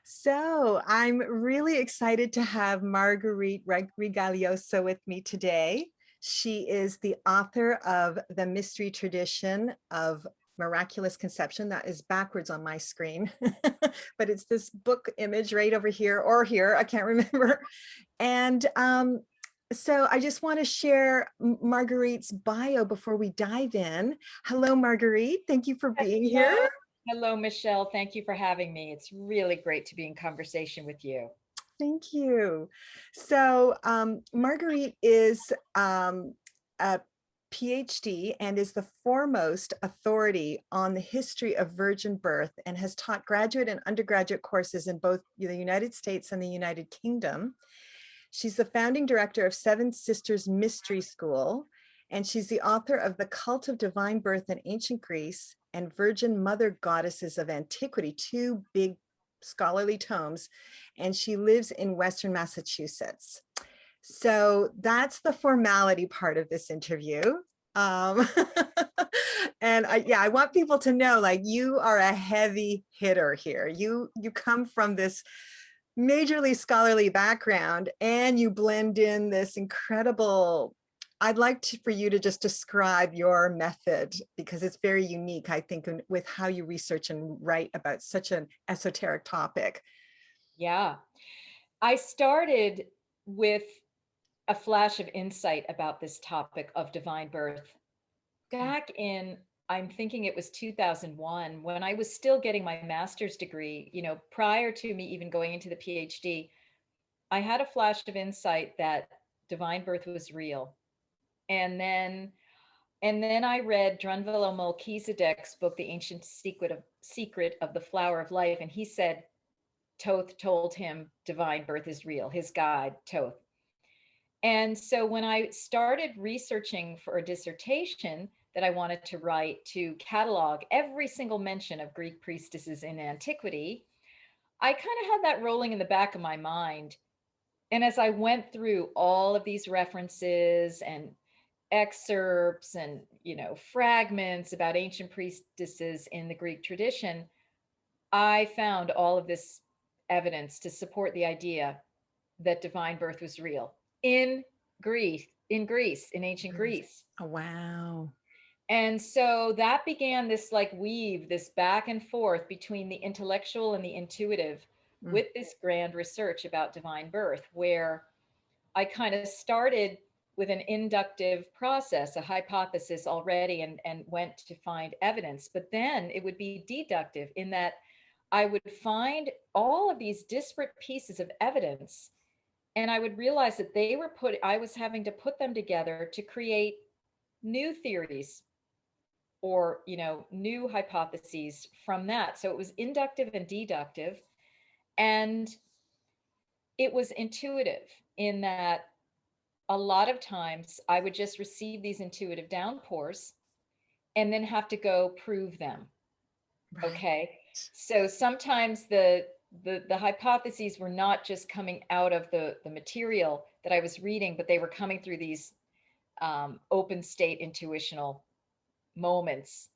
So I'm really excited to have Marguerite Rigoglioso with me today. She is the author of The Mystery Tradition of Miraculous Conception. That is backwards on my screen, but it's this book image right over here or here. I can't remember. And so I just want to share Marguerite's bio before we dive in. Hello, Marguerite. Thank you for being here. Hello. Hello, Michelle. Thank you for having me. It's really great to be in conversation with you. Thank you. So Marguerite is a PhD and is the foremost authority on the history of virgin birth and has taught graduate and undergraduate courses in both the United States and the United Kingdom. She's the founding director of Seven Sisters Mystery School, and she's the author of The Cult of Divine Birth in Ancient Greece and Virgin Mother Goddesses of Antiquity, two big scholarly tomes, and she lives in Western Massachusetts. So that's the formality part of this interview. Um, and I want people to know, like, you are a heavy hitter here. You come from this majorly scholarly background and you blend in this incredible, I'd like for you to just describe your method because it's very unique, I think, with how you research and write about such an esoteric topic. Yeah. I started with a flash of insight about this topic of divine birth back in, I'm thinking it was 2001, when I was still getting my master's degree, prior to me even going into the PhD. I had a flash of insight that divine birth was real. And then I read Drunvalo Melchizedek's book, The Ancient Secret of the Flower of Life. And he said, Thoth told him divine birth is real, his guide, Thoth. And so when I started researching for a dissertation that I wanted to write to catalog every single mention of Greek priestesses in antiquity, I kind of had that rolling in the back of my mind. And as I went through all of these references and excerpts and fragments about ancient priestesses in the Greek tradition, I found all of this evidence to support the idea that divine birth was real in in ancient Greece. Oh, wow. And so that began this weave, this back and forth between the intellectual and the intuitive with this grand research about divine birth, where I kind of started with an inductive process, a hypothesis already, and went to find evidence. But then it would be deductive in that I would find all of these disparate pieces of evidence, and I would realize that I was having to put them together to create new theories or, new hypotheses from that. So it was inductive and deductive. And it was intuitive in that a lot of times I would just receive these intuitive downpours and then have to go prove them. Right. Okay. So sometimes the hypotheses were not just coming out of the material that I was reading, but they were coming through these open state intuitional moments.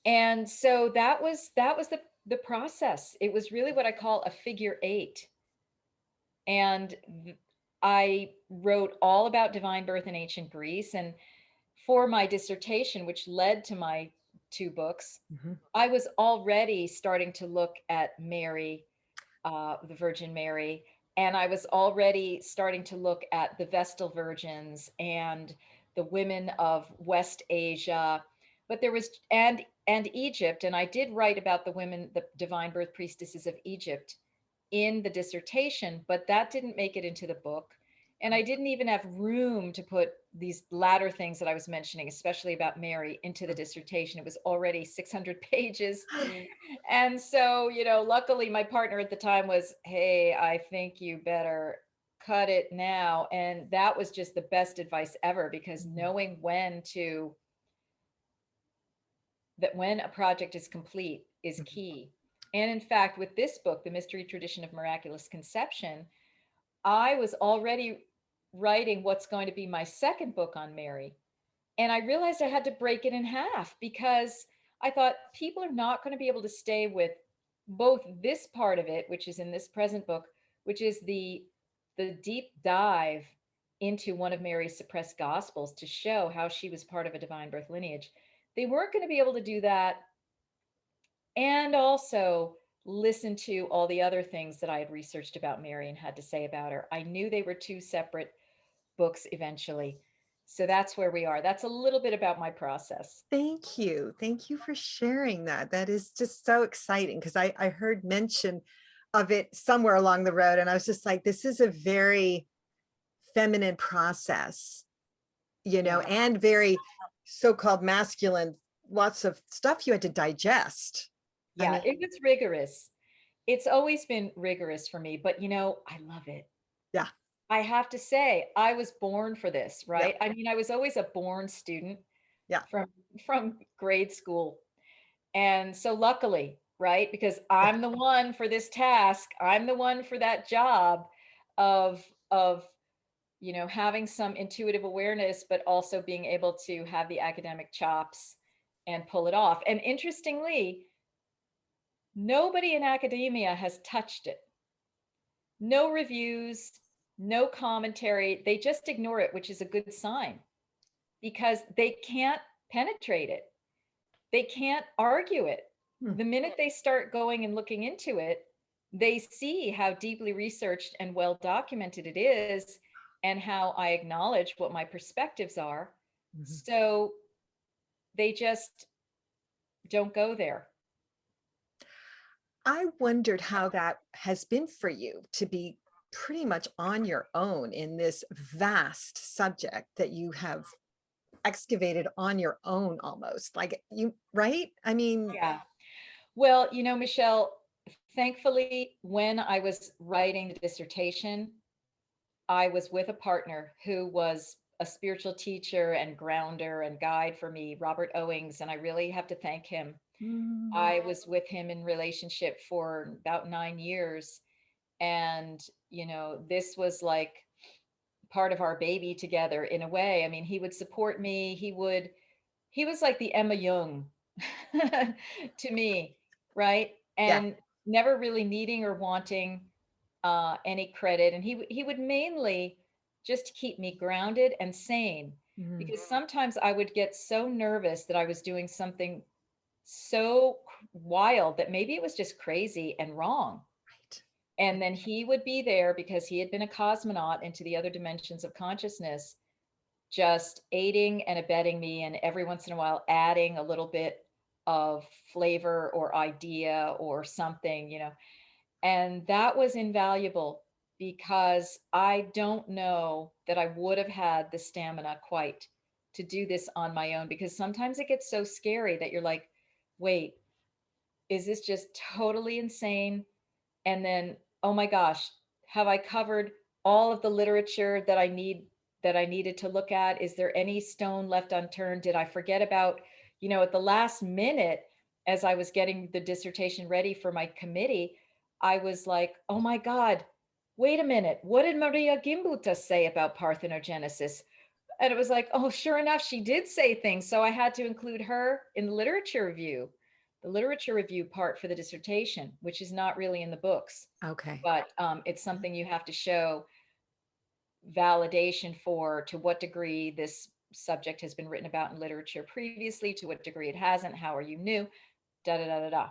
And so that was the process. It was really what I call a figure eight. And I wrote all about divine birth in ancient Greece. And for my dissertation, which led to my two books, I was already starting to look at Mary, the Virgin Mary, and I was already starting to look at the Vestal Virgins and the women of West Asia. But there was, and Egypt, and I did write about the divine birth priestesses of Egypt in the dissertation, but that didn't make it into the book. And I didn't even have room to put these latter things that I was mentioning, especially about Mary, into the dissertation. It was already 600 pages. And so, luckily my partner at the time was, hey, I think you better cut it now. And that was just the best advice ever, because knowing when a project is complete is key. And in fact, with this book, The Mystery Tradition of Miraculous Conception, I was already writing what's going to be my second book on Mary. And I realized I had to break it in half, because I thought people are not going to be able to stay with both this part of it, which is in this present book, which is the deep dive into one of Mary's suppressed gospels to show how she was part of a divine birth lineage. They weren't going to be able to do that and also listen to all the other things that I had researched about Mary and had to say about her. I knew they were two separate books eventually. So that's where we are. That's a little bit about my process. Thank you. Thank you for sharing that. That is just so exciting because I heard mention of it somewhere along the road. And I was just like, this is a very feminine process, Yeah. and very so-called masculine, lots of stuff you had to digest. I Yeah, mean, it was rigorous. It's always been rigorous for me, but I love it. yeah, I have to say, I was born for this, yeah, right? I mean, I was always a born student yeah, from grade school. And so luckily, right? Because yeah. I'm the one for this task, I'm the one for that job of having some intuitive awareness, but also being able to have the academic chops and pull it off. And interestingly, nobody in academia has touched it. No reviews, no commentary. They just ignore it, which is a good sign because they can't penetrate it. They can't argue it. Hmm. The minute they start going and looking into it, they see how deeply researched and well documented it is and how I acknowledge what my perspectives are. Mhm. So they just don't go there. I wondered how that has been for you to be pretty much on your own in this vast subject that you have excavated on your own almost like you, right? I mean, Yeah. Well, Michelle, thankfully, when I was writing the dissertation, I was with a partner who was a spiritual teacher and grounder and guide for me, Robert Owings, and I really have to thank him. mm, I was with him in relationship for about 9 years. And, this was like part of our baby together in a way. I mean, he would support me. He was like the Emma Young to me, right? yeah. And never really needing or wanting any credit. And he would mainly just keep me grounded and sane Mhm. because sometimes I would get so nervous that I was doing something so wild that maybe it was just crazy and wrong. Right. And then he would be there because he had been a cosmonaut into the other dimensions of consciousness, just aiding and abetting me, and every once in a while adding a little bit of flavor or idea or something. And that was invaluable because I don't know that I would have had the stamina quite to do this on my own because sometimes it gets so scary that you're like, wait, is this just totally insane? And then, oh my gosh, have I covered all of the literature that I needed to look at? Is there any stone left unturned? Did I forget about, at the last minute as I was getting the dissertation ready for my committee, I was like, oh my God, wait a minute. What did Maria Gimbuta say about parthenogenesis? And it was like, oh, sure enough, she did say things. So I had to include her in the literature review part for the dissertation, which is not really in the books, Okay. but it's something you have to show validation for, to what degree this subject has been written about in literature previously, to what degree it hasn't, how are you new, da da da da da.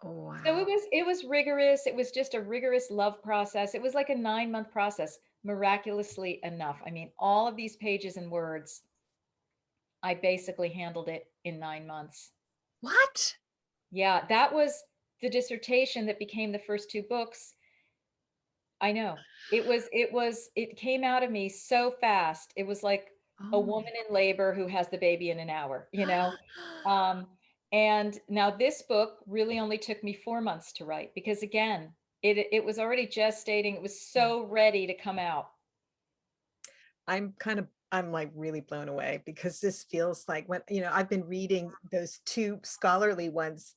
Oh, So wow. it was rigorous. It was just a rigorous love process. It was like a 9-month process, miraculously enough. I mean, all of these pages and words, I basically handled it in 9 months. What? Yeah, that was the dissertation that became the first two books. I know. It came out of me so fast. It was like a Oh. woman in labor who has the baby in an hour. Um, and now this book really only took me 4 months to write because again, it was already gestating. It was so ready to come out. I'm like really blown away because this feels like when, I've been reading those two scholarly ones,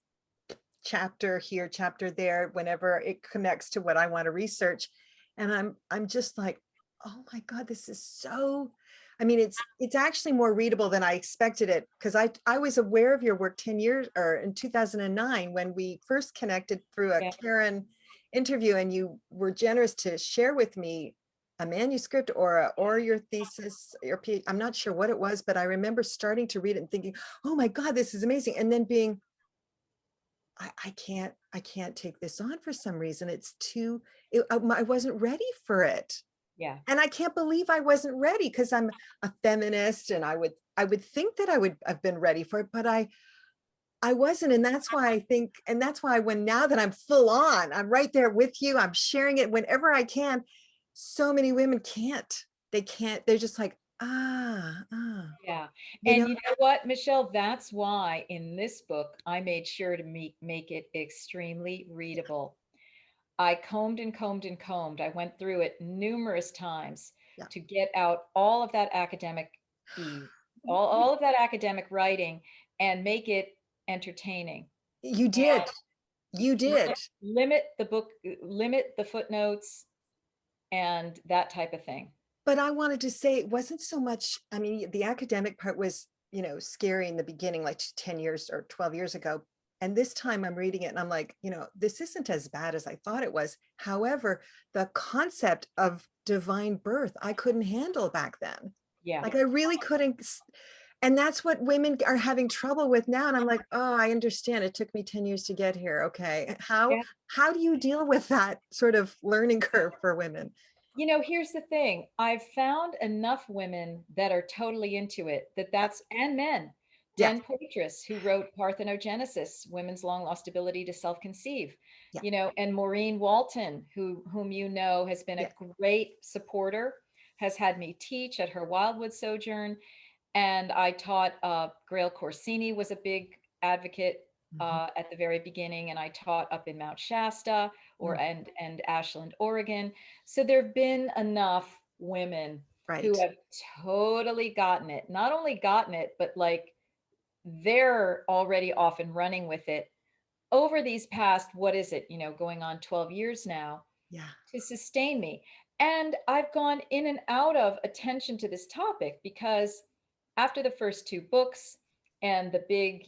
chapter here, chapter there, whenever it connects to what I want to research. And I'm just like, oh my God, this is so, I mean, it's actually more readable than I expected it, because I was aware of your work 10 years or in 2009 when we first connected through a Yeah. Karen interview, and you were generous to share with me a manuscript or your thesis, your PhD. I'm not sure what it was, but I remember starting to read it and thinking, oh my God, this is amazing. And then being, I can't take this on for some reason. It's too, I wasn't ready for it. Yeah. And I can't believe I wasn't ready, because I'm a feminist, and I would think that I would have been ready for it, but I wasn't. And that's why I think, and that's why when now that I'm full on, I'm right there with you, I'm sharing it whenever I can. So many women can't. They can't. They're just like, Yeah. you And know, you know what, Michelle? That's why in this book, I made sure to make it extremely readable. I combed and combed and combed. I went through it numerous times yeah. to get out all of that academic ease, all of that academic writing, and make it entertaining. You And did. You did. limit the book, limit the footnotes and that type of thing. But I wanted to say it wasn't so much, I mean, the academic part was, scary in the beginning, like 10 years or 12 years ago. And this time I'm reading it and I'm like, this isn't as bad as I thought it was. However, the concept of divine birth, I couldn't handle back then. Yeah. Like I really couldn't. And that's what women are having trouble with now. And I'm like, oh, I understand. It took me 10 years to get here. Okay. Yeah. How do you deal with that sort of learning curve for women? You know, here's the thing. I've found enough women that are totally into it, and men. Yeah. Den Poitras, who wrote Parthenogenesis, Women's Long Lost Ability to Self-Conceive, Yeah. and Maureen Walton, whom you know has been Yeah. a great supporter, has had me teach at her Wildwood sojourn. And I taught, Grail Corsini was a big advocate Mhm. at the very beginning, and I taught up in Mount Shasta Mm. and Ashland, Oregon. So there've been enough women who Right. have totally gotten it. Not only gotten it, but like they're already off and running with it over these past, what is it, going on 12 years now, Yeah. to sustain me. And I've gone in and out of attention to this topic because after the first two books and the big,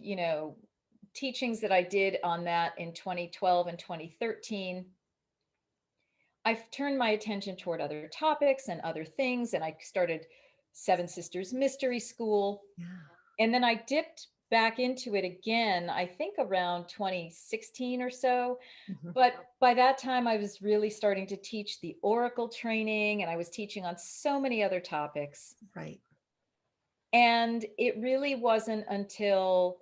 teachings that I did on that in 2012 and 2013, I've turned my attention toward other topics and other things. And I started Seven Sisters Mystery School. Yeah. And then I dipped back into it again, I think around 2016 or so. Mhm. But by that time, I was really starting to teach the Oracle training, and I was teaching on so many other topics. Right. And it really wasn't until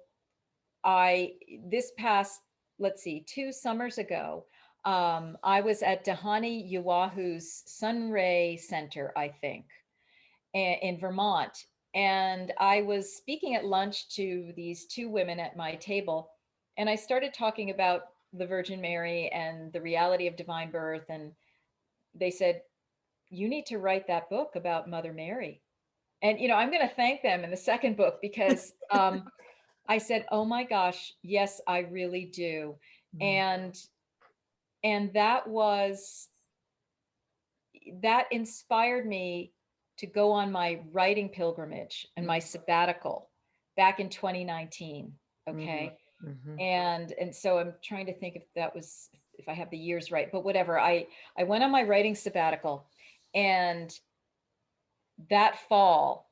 this past, let's see, 2 summers ago, I was at Dahani Uwahu's Sunray Center, I think, in Vermont. And I was speaking at lunch to these two women at my table. And I started talking about the Virgin Mary and the reality of divine birth. And they said, you need to write that book about Mother Mary. And, I'm going to thank them in the second book because I said, oh my gosh, yes, I really do. Mm. And that inspired me to go on my writing pilgrimage and my sabbatical back in 2019. Mhm. Okay. Mhm. And so I'm trying to think if I have the years right, but whatever. I went on my writing sabbatical, and that fall,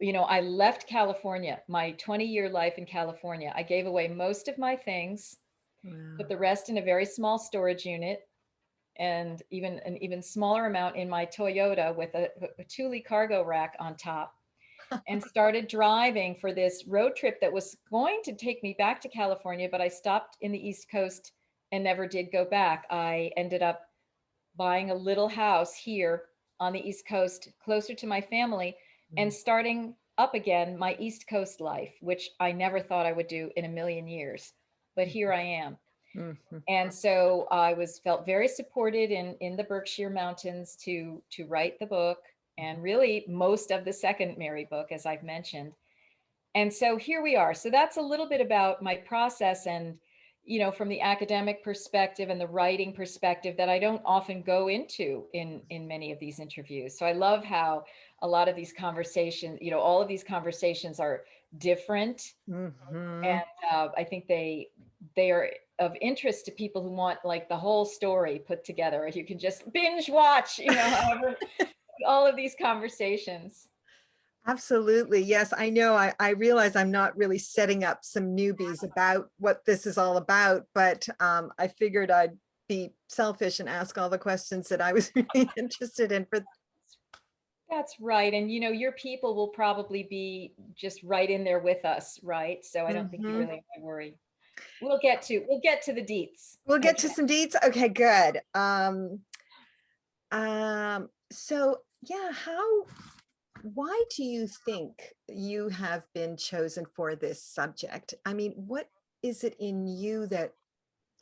I left California, my 20-year life in California. I gave away most of my things, Wow. put the rest in a very small storage unit, and even an even smaller amount in my Toyota with a Thule cargo rack on top, and started driving for this road trip that was going to take me back to California, but I stopped in the East Coast and never did go back. I ended up buying a little house here on the East Coast, closer to my family, and Mm. starting up again my East Coast life, which I never thought I would do in a million years. But here I am. Mhm. And so I felt very supported in the Berkshire Mountains to write the book, and really most of the second Mary book, as I've mentioned. And so here we are. So that's a little bit about my process. And from the academic perspective and the writing perspective that I don't often go into in many of these interviews. So I love how a lot of these conversations, all of these conversations are different, Mhm. and I think they are of interest to people who want like the whole story put together. You can just binge watch, however, all of these conversations. Absolutely. Yes, I know. I realize I'm not really setting up some newbies about what this is all about, but I figured I'd be selfish and ask all the questions that I was really interested in for. That's right. And your people will probably be just right in there with us, right? So I don't think you Mhm. really have to worry. We'll get to the deets. We'll get Okay. to some deets. Okay, good. So yeah, why do you think you have been chosen for this subject? I mean, what is it in you that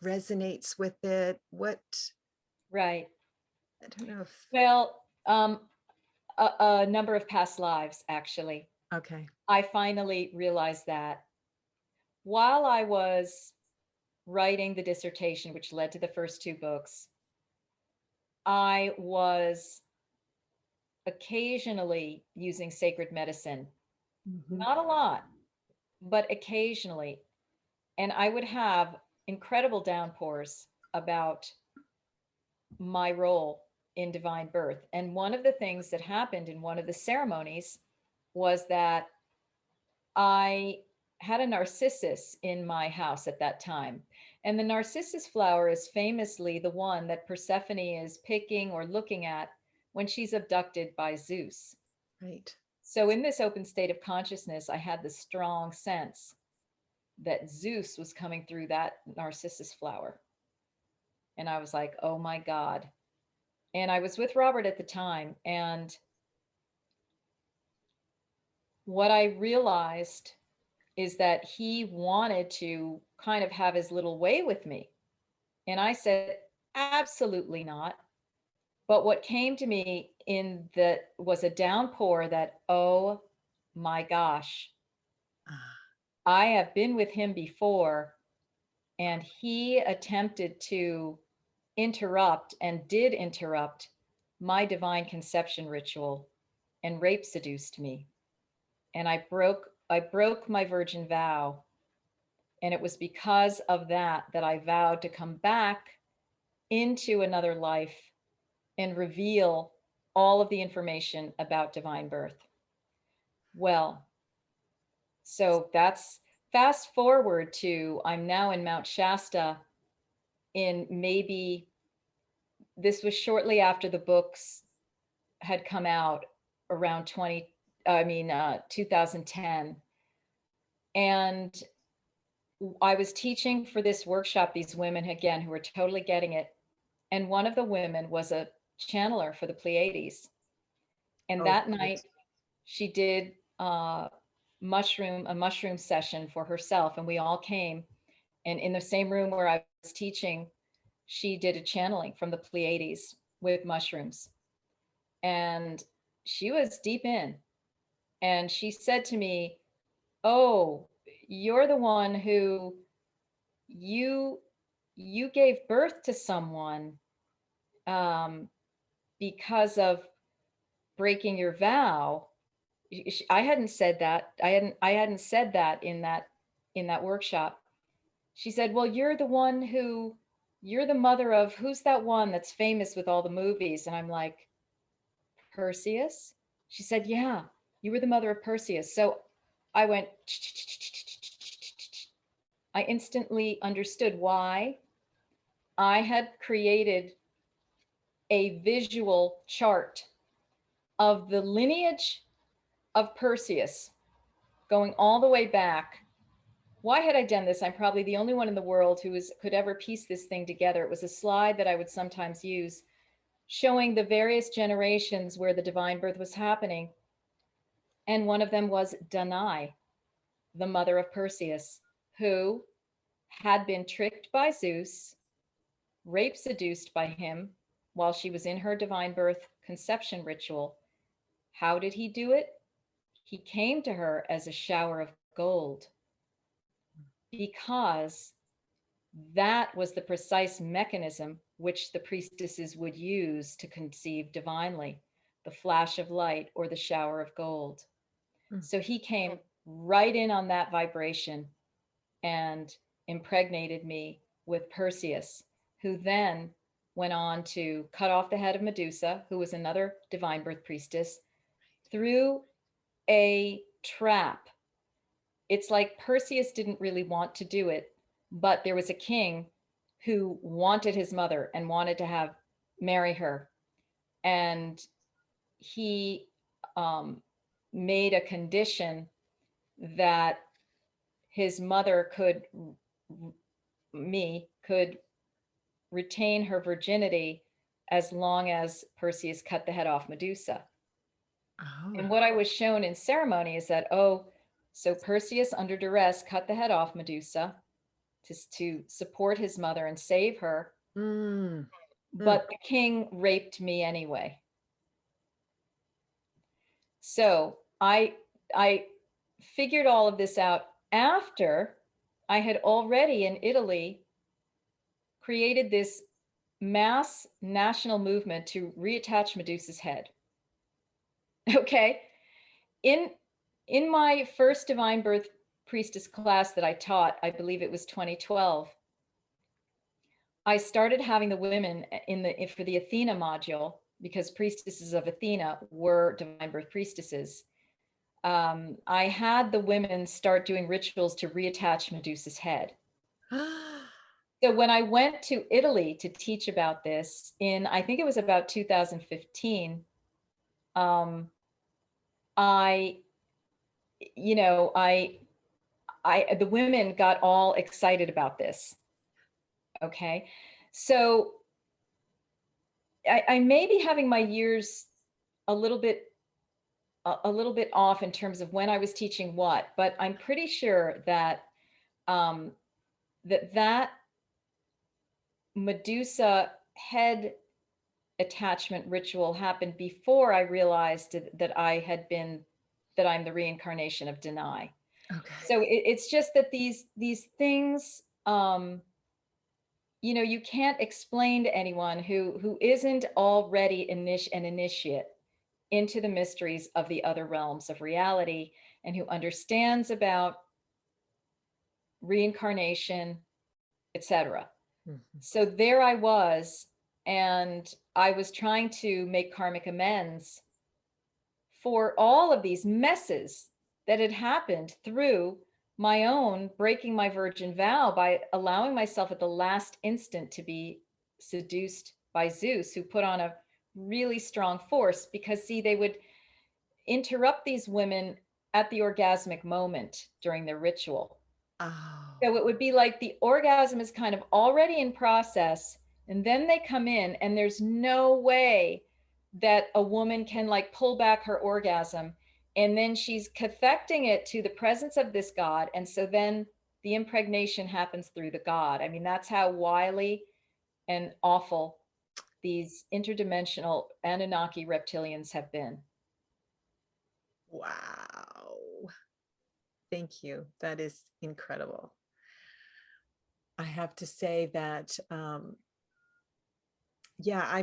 resonates with it? Right. I don't know if, Well, a number of past lives, actually. okay. I finally realized that while I was writing the dissertation, which led to the first two books, I was occasionally using sacred medicine. Mhm. Not a lot, but occasionally. And I would have incredible downpours about my role in divine birth. And one of the things that happened in one of the ceremonies was that I had a narcissus in my house at that time. And the narcissus flower is famously the one that Persephone is picking or looking at when she's abducted by Zeus. Right. So, in this open state of consciousness, I had the strong sense that Zeus was coming through that narcissus flower. And I was like, oh my God. And I was with Robert at the time. And what I realized is that he wanted to kind of have his little way with me. And I said, absolutely not. But what came to me in that was a downpour that, oh my gosh, Ah, I have been with him before, and he attempted to interrupt and did interrupt my divine conception ritual and rape seduced me. And I broke my virgin vow. And it was because of that that I vowed to come back into another life and reveal all of the information about divine birth. Well, so that's fast forward to I'm now in Mount Shasta in maybe this was shortly after the books had come out around 2010. And I was teaching for this workshop, these women again who were totally getting it. And one of the women was a channeler for the Pleiades. And oh, that great. night she did a mushroom session for herself. And we all came. And in the same room where I was teaching, she did a channeling from the Pleiades with mushrooms. And she was deep in. And she said to me, oh, you're the one who you you gave birth to someone um, because of breaking your vow. I hadn't said that. I hadn't said that in that workshop. She said, "Well, you're the mother of who's that one that's famous with all the movies?" And I'm like, "Perseus?" She said, "Yeah, you were the mother of Perseus." So I went I instantly understood why I had created a visual chart of the lineage of Perseus going all the way back. Why had I done this? I'm probably the only one in the world could ever piece this thing together. It was a slide that I would sometimes use showing the various generations where the divine birth was happening. And one of them was Danae, the mother of Perseus, who had been tricked by Zeus, rape seduced by him while she was in her divine birth conception ritual. How did he do it? He came to her as a shower of gold because that was the precise mechanism which the priestesses would use to conceive divinely, the flash of light or the shower of gold. Mm. So he came right in on that vibration and impregnated me with Perseus, who then went on to cut off the head of Medusa, who was another divine birth priestess, through a trap. It's like Perseus didn't really want to do it, but there was a king who wanted his mother and wanted to have marry her. And he made a condition that his mother could retain her virginity as long as Perseus cut the head off Medusa. Oh. And what I was shown in ceremony is that, so Perseus under duress cut the head off Medusa to support his mother and save her. Mm. But the king raped me anyway. So I figured all of this out after I had already in Italy created this mass national movement to reattach Medusa's head. Okay. In my first divine birth priestess class that I taught, I believe it was 2012, I started having the women for the Athena module, because priestesses of Athena were divine birth priestesses. I had the women start doing rituals to reattach Medusa's head. So when I went to Italy to teach about this I think it was about 2015, the women got all excited about this. Okay. So I may be having my years a little bit off in terms of when I was teaching what, but I'm pretty sure that that Medusa head attachment ritual happened before I realized that I'm the reincarnation of Danae. Okay. So it's just that these things, you can't explain to anyone who isn't already an initiate into the mysteries of the other realms of reality, and who understands about reincarnation, etc. Mm-hmm. So there I was, and I was trying to make karmic amends for all of these messes that had happened through my own breaking my virgin vow by allowing myself at the last instant to be seduced by Zeus, who put on a really strong force, because see, they would interrupt these women at the orgasmic moment during their ritual. Oh. So it would be like the orgasm is kind of already in process, and then they come in, and there's no way that a woman can like pull back her orgasm, and then she's cathecting it to the presence of this god, and so then the impregnation happens through the god. I mean, that's how wily and awful these interdimensional Anunnaki reptilians have been. Wow. Thank you. That is incredible. I have to say that, yeah,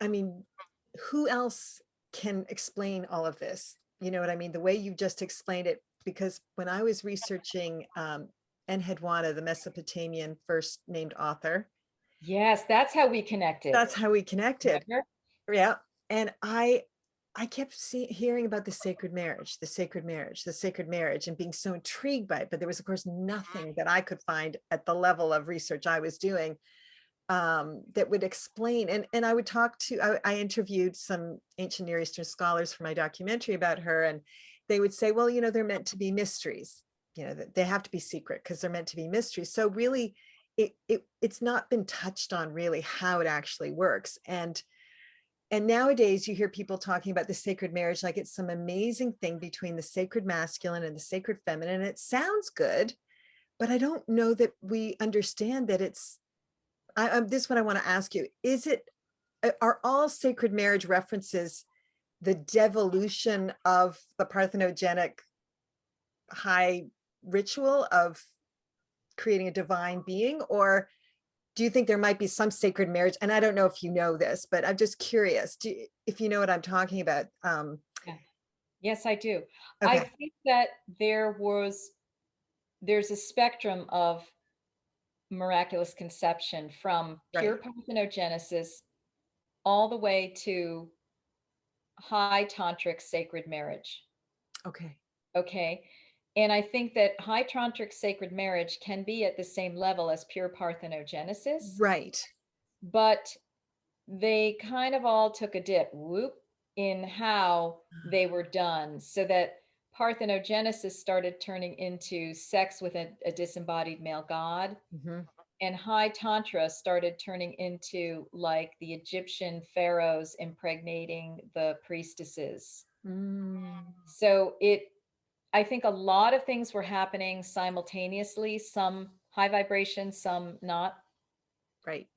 I mean, who else can explain all of this? You know what I mean? The way you just explained it, because when I was researching Enheduanna, the Mesopotamian first named author. Yes, that's how we connected. That's how we connected. Remember? Yeah. And I kept hearing about the sacred marriage, the sacred marriage, the sacred marriage, and being so intrigued by it. But there was, of course, nothing that I could find at the level of research I was doing that would explain. And I would talk to, I interviewed some ancient Near Eastern scholars for my documentary about her, and they would say, well, they're meant to be mysteries, that they have to be secret because they're meant to be mysteries. So really, it's not been touched on really how it actually works. And nowadays you hear people talking about the sacred marriage like it's some amazing thing between the sacred masculine and the sacred feminine. And it sounds good, but I don't know that we understand that it's, this is what I want to ask you. Are all sacred marriage references the devolution of the parthenogenic high ritual of creating a divine being, or do you think there might be some sacred marriage? And I don't know if you know this, but I'm just curious if you know what I'm talking about. Yeah. Yes, I do. I Okay, think that there's a spectrum of miraculous conception from pure right. parthenogenesis all the way to high tantric sacred marriage. Okay. Okay. And I think that high tantric sacred marriage can be at the same level as pure parthenogenesis, Right. but they kind of all took a dip, whoop, in how they were done, so that parthenogenesis started turning into sex with a disembodied male god, Mhm. and high tantra started turning into like the Egyptian pharaohs impregnating the priestesses. Mm, So I think a lot of things were happening simultaneously, some high vibration, some not. right.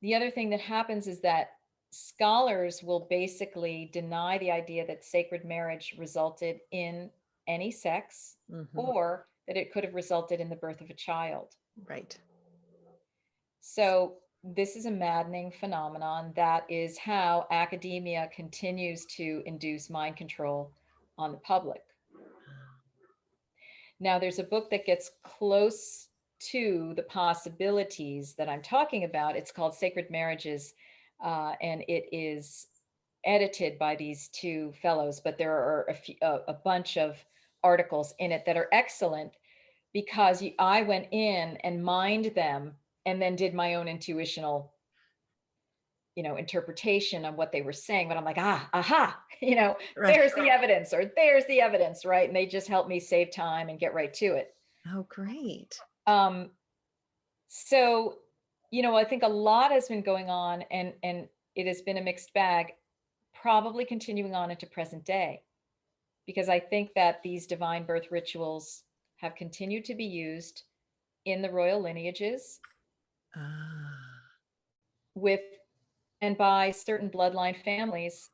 The other thing that happens is that scholars will basically deny the idea that sacred marriage resulted in any sex Mhm. or that it could have resulted in the birth of a child. Right. So, this is a maddening phenomenon. That is how academia continues to induce mind control on the public. Now, there's a book that gets close to the possibilities that I'm talking about. It's called Sacred Marriages, and it is edited by these two fellows, but there are a bunch of articles in it that are excellent because I went in and mined them and then did my own intuitional, interpretation of what they were saying. But I'm like, aha, Right. there's the evidence, or there's the evidence, right? And they just helped me save time and get right to it. Oh, great. Um, so, I think a lot has been going on, and it has been a mixed bag, probably continuing on into present day, because I think that these divine birth rituals have continued to be used in the royal lineages Ah. with and by certain bloodline families,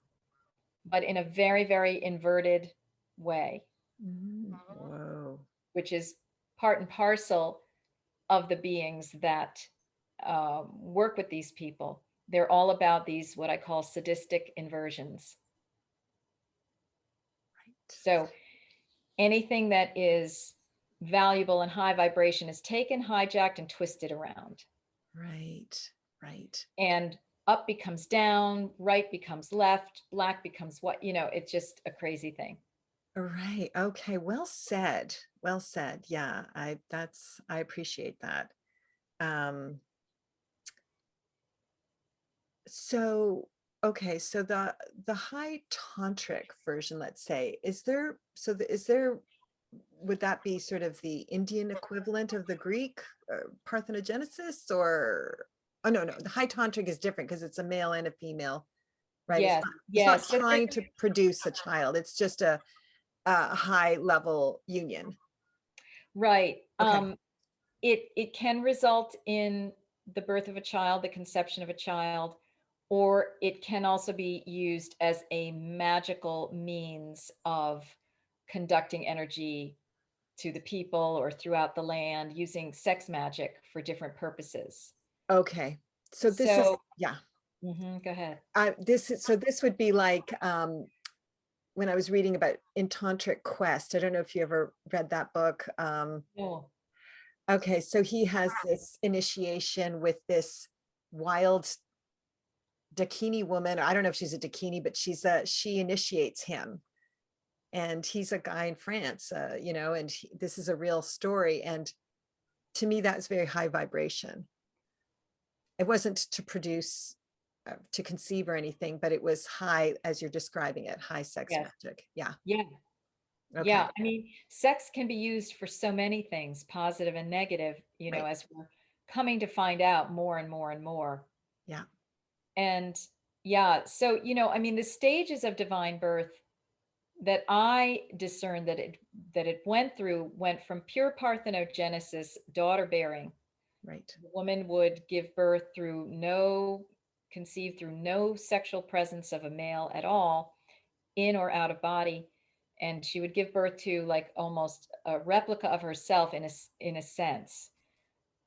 but in a very, very inverted way, Whoa. which is part and parcel of the beings that work with these people. They're all about these, what I call sadistic inversions. So anything that is valuable and high vibration is taken, hijacked, and twisted around. Right. Right. And up becomes down, right becomes left, black becomes what, it's just a crazy thing. Right. Okay. Well said. Well said. Yeah. I appreciate that. Um, so okay, so the high tantric version, let's say, is there would that be sort of the Indian equivalent of the Greek parthenogenesis, or oh no, the high tantric is different because it's a male and a female, right? Yes, It's not yes. So trying to produce a child. It's just a high level union. right. Okay. It can result in the birth of a child, the conception of a child, or it can also be used as a magical means of conducting energy to the people or throughout the land using sex magic for different purposes. Okay. So this is So, yeah. go ahead. This would be like when I was reading about In Tantric Quest. I don't know if you ever read that book. Oh, Okay, so he has this initiation with this wild Dakini woman. I don't know if she's a Dakini, but she initiates him, and he's a guy in France, and this is a real story. And to me, that's very high vibration. It wasn't to produce, to conceive or anything, but it was high, as you're describing it, high sex yes. magic. Yeah. Yeah. Okay. Yeah. I mean, sex can be used for so many things, positive and negative, Right. as we're coming to find out more and more and more. Yeah. And yeah, so, I mean, the stages of divine birth that I discerned that it went from pure parthenogenesis, daughter bearing. Right. The woman would give birth conceived through no sexual presence of a male at all, in or out of body. And she would give birth to like almost a replica of herself in a sense.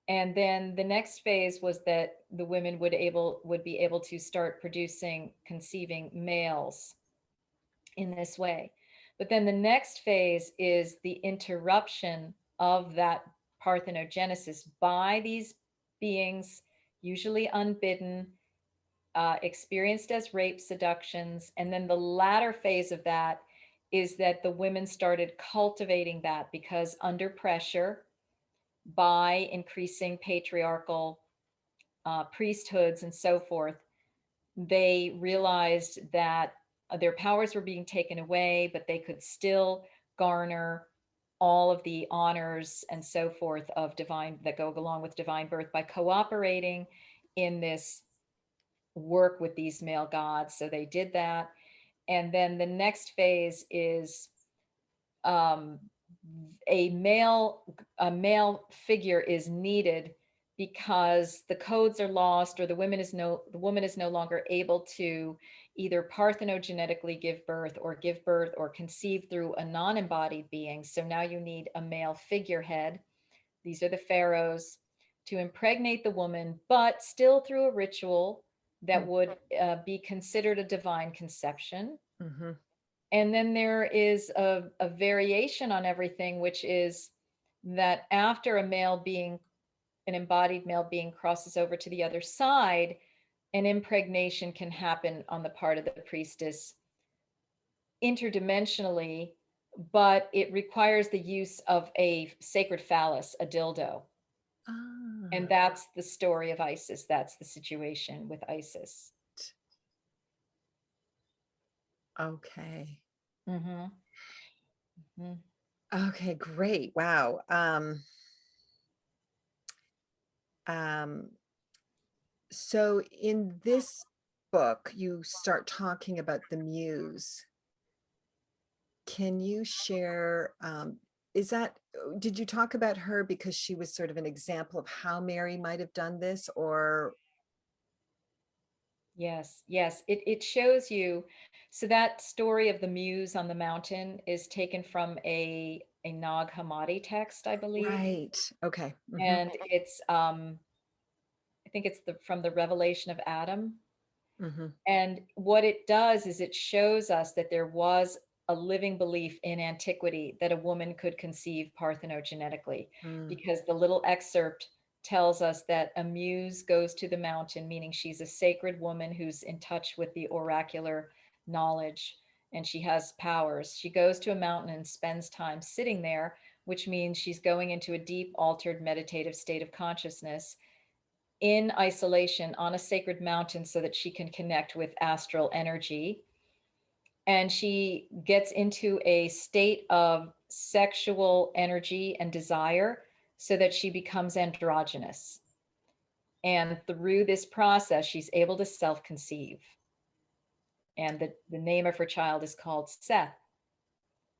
And then the next phase was that the women would be able to start producing, conceiving males in this way. But then the next phase is the interruption of that parthenogenesis by these beings, usually unbidden, experienced as rape, seductions. And then the latter phase of that is that the women started cultivating that, because under pressure by increasing patriarchal priesthoods and so forth, they realized that their powers were being taken away, but they could still garner all of the honors and so forth of divine that go along with divine birth by cooperating in this work with these male gods. So they did that. And then the next phase is um, a male figure is needed because the codes are lost, or the woman is no longer able to either parthenogenetically give birth or conceive through a non-embodied being. So now you need a male figurehead. These are the pharaohs, to impregnate the woman, but still through a ritual that would be considered a divine conception. Mm-hmm. And then there is a variation on everything, which is that after an embodied male being crosses over to the other side, an impregnation can happen on the part of the priestess interdimensionally, but it requires the use of a sacred phallus, a dildo. And Ah, that's the story of Isis. That's the situation with Isis. okay. Mm-hmm. Mm-hmm. Okay, great. Wow. Um, so in this book, you start talking about the muse. Can you share, did you talk about her because she was sort of an example of how Mary might have done this, or? Yes, yes. It shows you. So that story of the muse on the mountain is taken from a Nag Hammadi text, I believe. Right. Okay. Mm-hmm. And it's I think it's from the Revelation of Adam. Mm-hmm. And what it does is it shows us that there was a living belief in antiquity that a woman could conceive parthenogenetically, Mm. because the little excerpt tells us that a muse goes to the mountain, meaning she's a sacred woman who's in touch with the oracular knowledge and she has powers. She goes to a mountain and spends time sitting there, which means she's going into a deep, altered, meditative state of consciousness in isolation on a sacred mountain so that she can connect with astral energy. And she gets into a state of sexual energy and desire so that she becomes androgynous. And through this process, she's able to self conceive. And the name of her child is called Seth.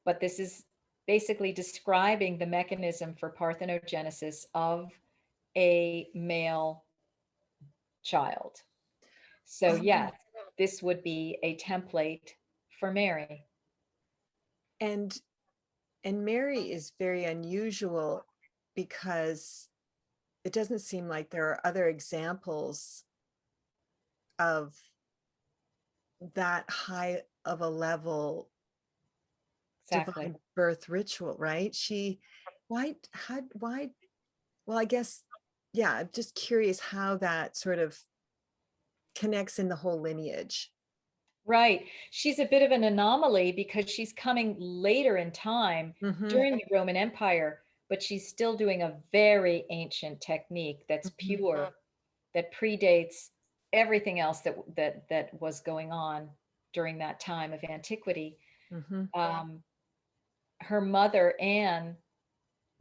But this is basically describing the mechanism for parthenogenesis of a male child. So, Oh, yes, this would be a template for Mary. and Mary is very unusual because it doesn't seem like there are other examples of that high of a level Exactly. divine birth ritual, right? Why, well, I guess, yeah, I'm just curious how that sort of connects in the whole lineage. Right. She's a bit of an anomaly because she's coming later in time Mm-hmm. during the Roman Empire, but she's still doing a very ancient technique that's Mm-hmm. pure, that predates everything else that was going on during that time of antiquity. Mm-hmm. Um, Her mother, Anne,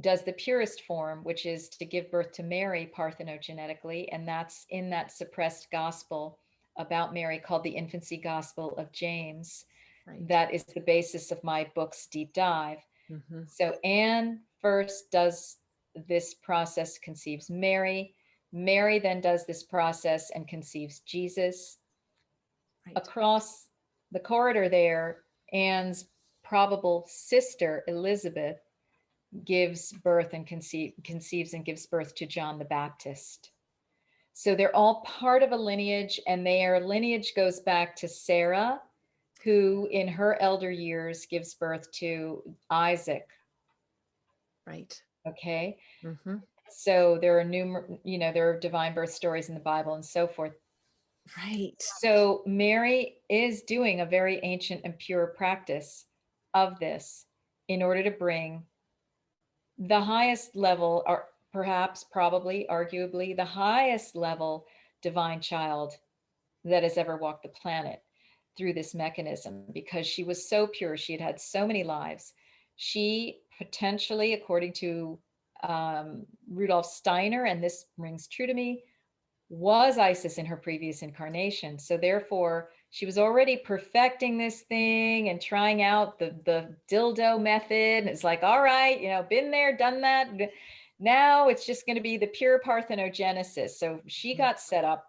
does the purest form, which is to give birth to Mary parthenogenetically. And that's in that suppressed gospel about Mary called the Infancy Gospel of James. Right. That is the basis of my book's deep dive. Mm-hmm. So Anne first does this process, conceives Mary. Mary then does this process and conceives Jesus. Right. Across the corridor there, Anne's probable sister, Elizabeth, gives birth and conceives and gives birth to John the Baptist. So they're all part of a lineage, and their lineage goes back to Sarah, who in her elder years gives birth to Isaac. Right. Okay. Mm-hmm. So there are there are divine birth stories in the Bible and so forth. Right. So Mary is doing a very ancient and pure practice of this in order to bring the highest level, or perhaps, probably, arguably, the highest level divine child that has ever walked the planet through this mechanism, because she was so pure. She had had so many lives. She potentially, according to Rudolf Steiner, and this rings true to me, was Isis in her previous incarnation. So therefore, she was already perfecting this thing and trying out the dildo method. And it's like, all right, been there, done that. Now it's just going to be the pure parthenogenesis. So she got set up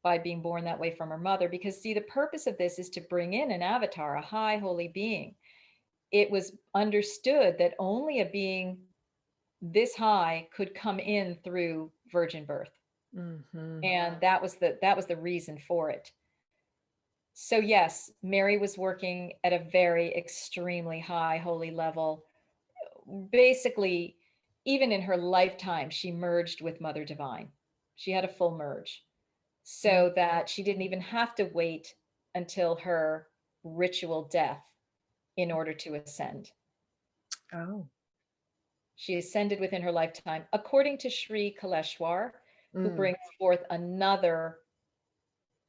by being born that way from her mother, because see, the purpose of this is to bring in an avatar, a high holy being. It was understood that only a being this high could come in through virgin birth. Mm-hmm. And that was the reason for it. So yes, Mary was working at a very extremely high holy level. Basically, even in her lifetime, she merged with Mother Divine. She had a full merge, so that she didn't even have to wait until her ritual death in order to ascend. Oh. She ascended within her lifetime, according to Sri Kaleshwar, who brings forth another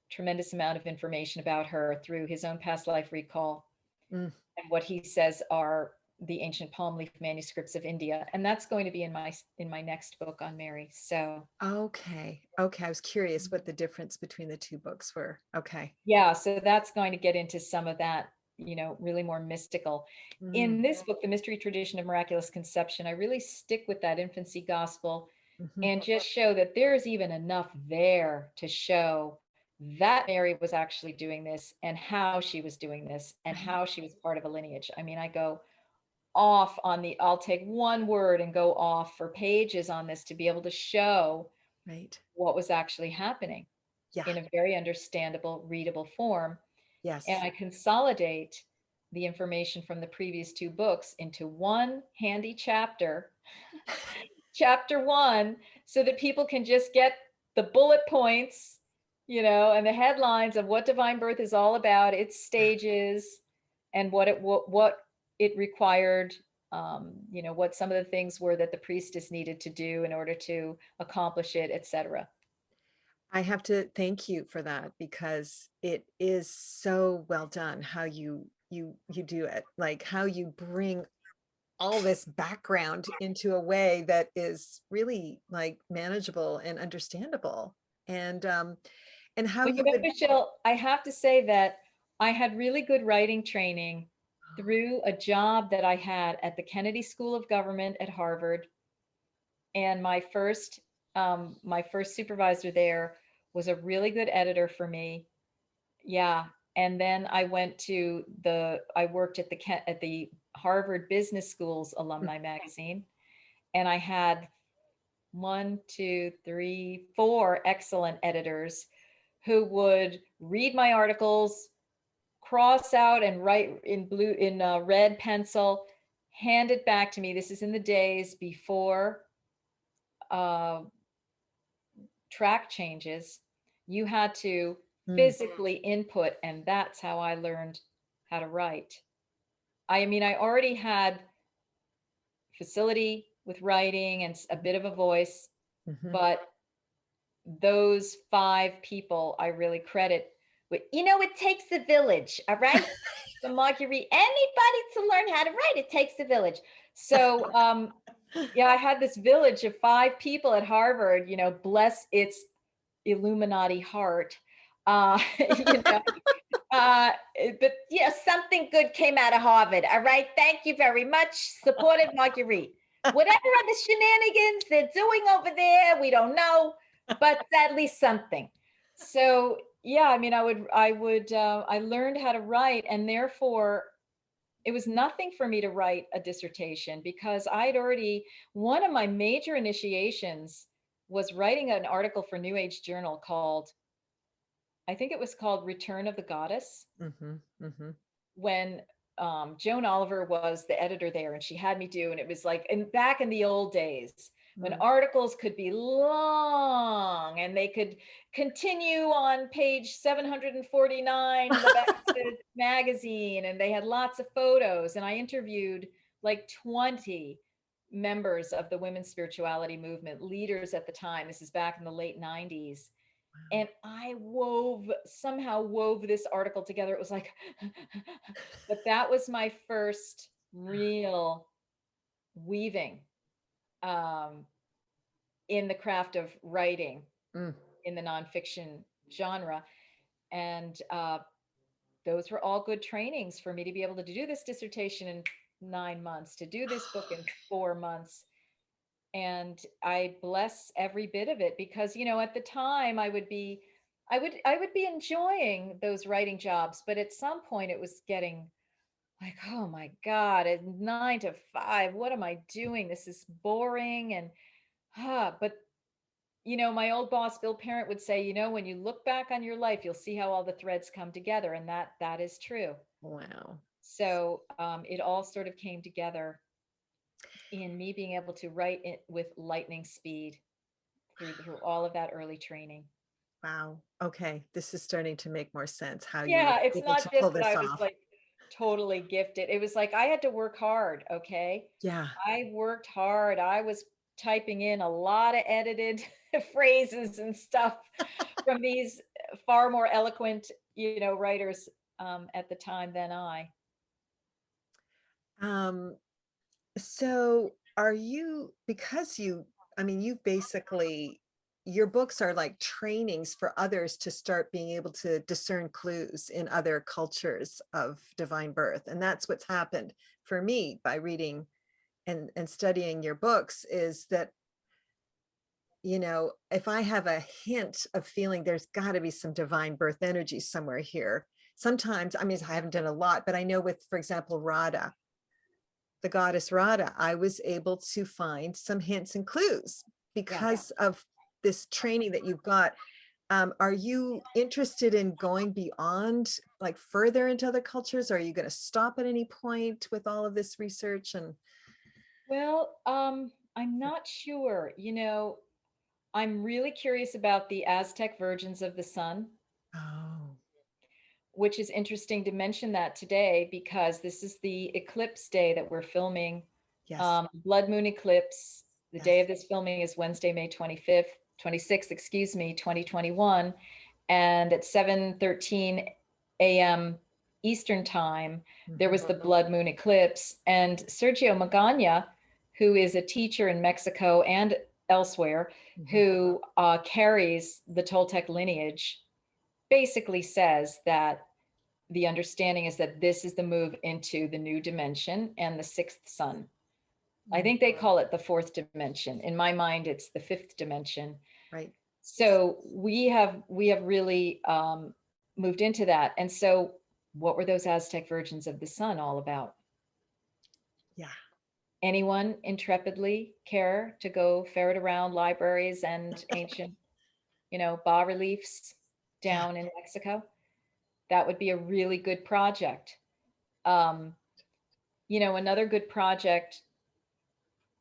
tremendous amount of information about her through his own past life recall and what he says are the ancient palm leaf manuscripts of India. And that's going to be in my next book on Mary. So okay. I was curious what the difference between the two books were. Okay. yeah, so that's going to get into some of that, really more mystical. In this book, The Mystery Tradition of Miraculous Conception, I really stick with that infancy gospel and just show that there's even enough there to show that Mary was actually doing this, and how she was doing this, and how she was part of a lineage. I mean, I go off on I'll take one word and go off for pages on this to be able to show what was actually happening in a very understandable, readable form. Yes. And I consolidate the information from the previous two books into one handy chapter, chapter 1, so that people can just get the bullet points, and the headlines of what divine birth is all about, its stages, and what it required, what some of the things were that the priestess needed to do in order to accomplish it, etc. I have to thank you for that, because it is so well done how you do it, like how you bring all this background into a way that is really like manageable and understandable, and how you would. Michelle, I have to say that I had really good writing training through a job that I had at the Kennedy School of Government at Harvard. And my first supervisor there was a really good editor for me. Yeah. And then I worked at the Harvard Business School's alumni magazine. And I had 1, 2, 3, 4 excellent editors who would read my articles, cross out and write in red pencil, hand it back to me. This is in the days before track changes. You had to physically input, and that's how I learned how to write. I mean, I already had facility with writing and a bit of a voice, but those 5 people I really credit with, it takes a village, all right? So Marguerite, anybody to learn how to write, it takes a village. So yeah, I had this village of 5 people at Harvard, bless its Illuminati heart. But yeah, something good came out of Harvard. All right. Thank you very much. Supported Marguerite. Whatever other shenanigans they're doing over there, we don't know, but at least something. So yeah, I mean, I learned how to write, and therefore it was nothing for me to write a dissertation because I'd already, one of my major initiations was writing an article for New Age Journal called, I think it was called Return of the Goddess, Mm-hmm. Mm-hmm. when Joan Oliver was the editor there, and she had me do, and it was like, and back in the old days when Mm. articles could be long and they could continue on page 749 in the back of the magazine, and they had lots of photos, and I interviewed like 20 members of the women's spirituality movement, leaders at the time. This is back in the late 90s, and I somehow wove this article together. It was like, but that was my first real weaving um, in the craft of writing Mm. in the nonfiction genre. And those were all good trainings for me to be able to do this dissertation in 9 months, to do this book in 4 months. And I bless every bit of it because, at the time I would be enjoying those writing jobs, but at some point it was getting like, oh my God, at 9 to 5, what am I doing? This is boring. And but my old boss, Bill Parent, would say, when you look back on your life, you'll see how all the threads come together. And that is true. Wow. So it all sort of came together in me being able to write it with lightning speed through all of that early training. Wow. Okay. This is starting to make more sense how you were Yeah, it's able to not pull just that this I was off. like totally gifted. It was like I had to work hard, okay? Yeah. I worked hard. I was typing in a lot of edited phrases and stuff from these far more eloquent, writers at the time than I. Um, so are you, because I mean, you basically, your books are like trainings for others to start being able to discern clues in other cultures of divine birth. And that's what's happened for me by reading and studying your books, is that, if I have a hint of feeling there's got to be some divine birth energy somewhere here, sometimes, I mean, I haven't done a lot, but I know with, for example, Radha, the goddess Radha, I was able to find some hints and clues Yeah. because of this training that you've got. Are you interested in going beyond, like further into other cultures? Are you going to stop at any point with all of this research? And Well, I'm not sure. I'm really curious about the Aztec Virgins of the Sun, oh, which is interesting to mention that today because this is the eclipse day that we're filming. yes, Blood moon eclipse. The day yes. of this filming is Wednesday, May 25th, 26th, 2021. And at 7:13 a.m. Eastern time, there was Mhm. the blood moon eclipse. And Sergio Magana, who is a teacher in Mexico and elsewhere, Mhm. who carries the Toltec lineage, basically says that the understanding is that this is the move into the new dimension and the sixth sun. I Mm. think they call it the fourth dimension. In my mind, it's the fifth dimension. Right. So we have really moved into that. And so, what were those Aztec Virgins of the Sun all about? Yeah. Anyone intrepidly care to go ferret around libraries and ancient, bas reliefs Yeah. down in Mexico? That would be a really good project. Um, another good project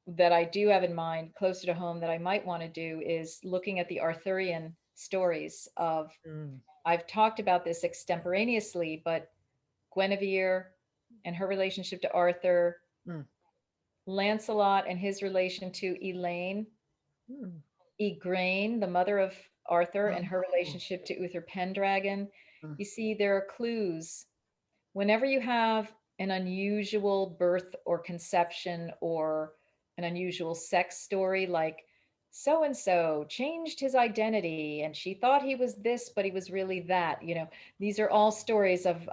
that I do have in mind closer to home that I might want to do is looking at the Arthurian stories of, Mm. I've talked about this extemporaneously, but Guinevere and her relationship to Arthur, Mm. Lancelot and his relation to Elaine, Mm. Igraine, the mother of Arthur, and her Oh. relationship to Uther Pendragon. Mm. You see, there are clues. Whenever you have an unusual birth or conception or an unusual sex story, like so and so changed his identity and she thought he was this, but he was really that, these are all stories of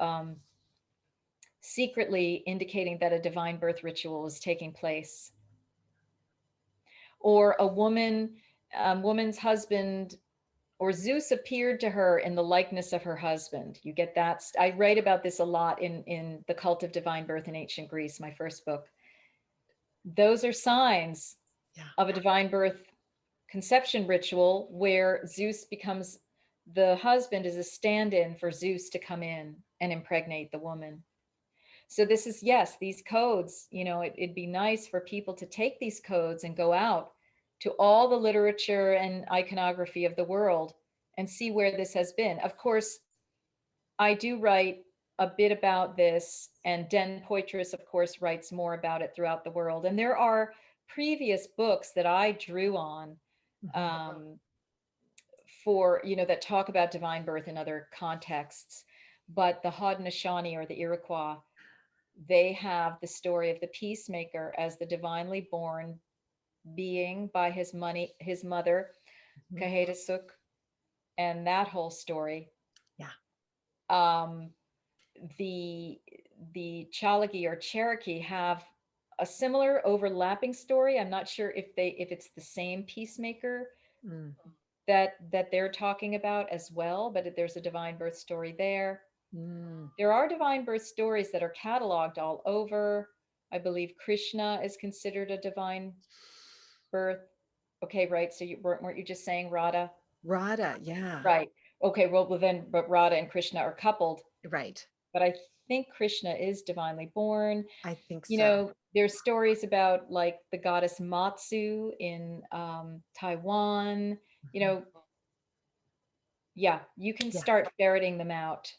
secretly indicating that a divine birth ritual is taking place. Or a woman's husband or Zeus appeared to her in the likeness of her husband. You get that? I write about this a lot in The Cult of Divine Birth in Ancient Greece, my first book. Those are signs of a divine birth conception ritual where Zeus becomes the husband, is a stand-in for Zeus to come in and impregnate the woman. So this is, yes, these codes, it'd be nice for people to take these codes and go out to all the literature and iconography of the world and see where this has been. Of course, I do write a bit about this, and Den Poitras, of course, writes more about it throughout the world. And there are previous books that I drew on for, that talk about divine birth in other contexts. But the Haudenosaunee, or the Iroquois, they have the story of the peacemaker as the divinely born being by his mother, Kahedasuk, and that whole story. The Chalagi or Cherokee have a similar overlapping story. I'm not sure if it's the same peacemaker that they're talking about as well, but there's a divine birth story there. There are divine birth stories that are cataloged all over. I believe Krishna is considered a divine birth. Okay, right. So weren't you just saying Radha? Radha, yeah. Right. Okay, well then, but Radha and Krishna are coupled. Right. But I think Krishna is divinely born. I think so. There's stories about like the goddess Matsu in Taiwan. Yeah, you can start ferreting them out.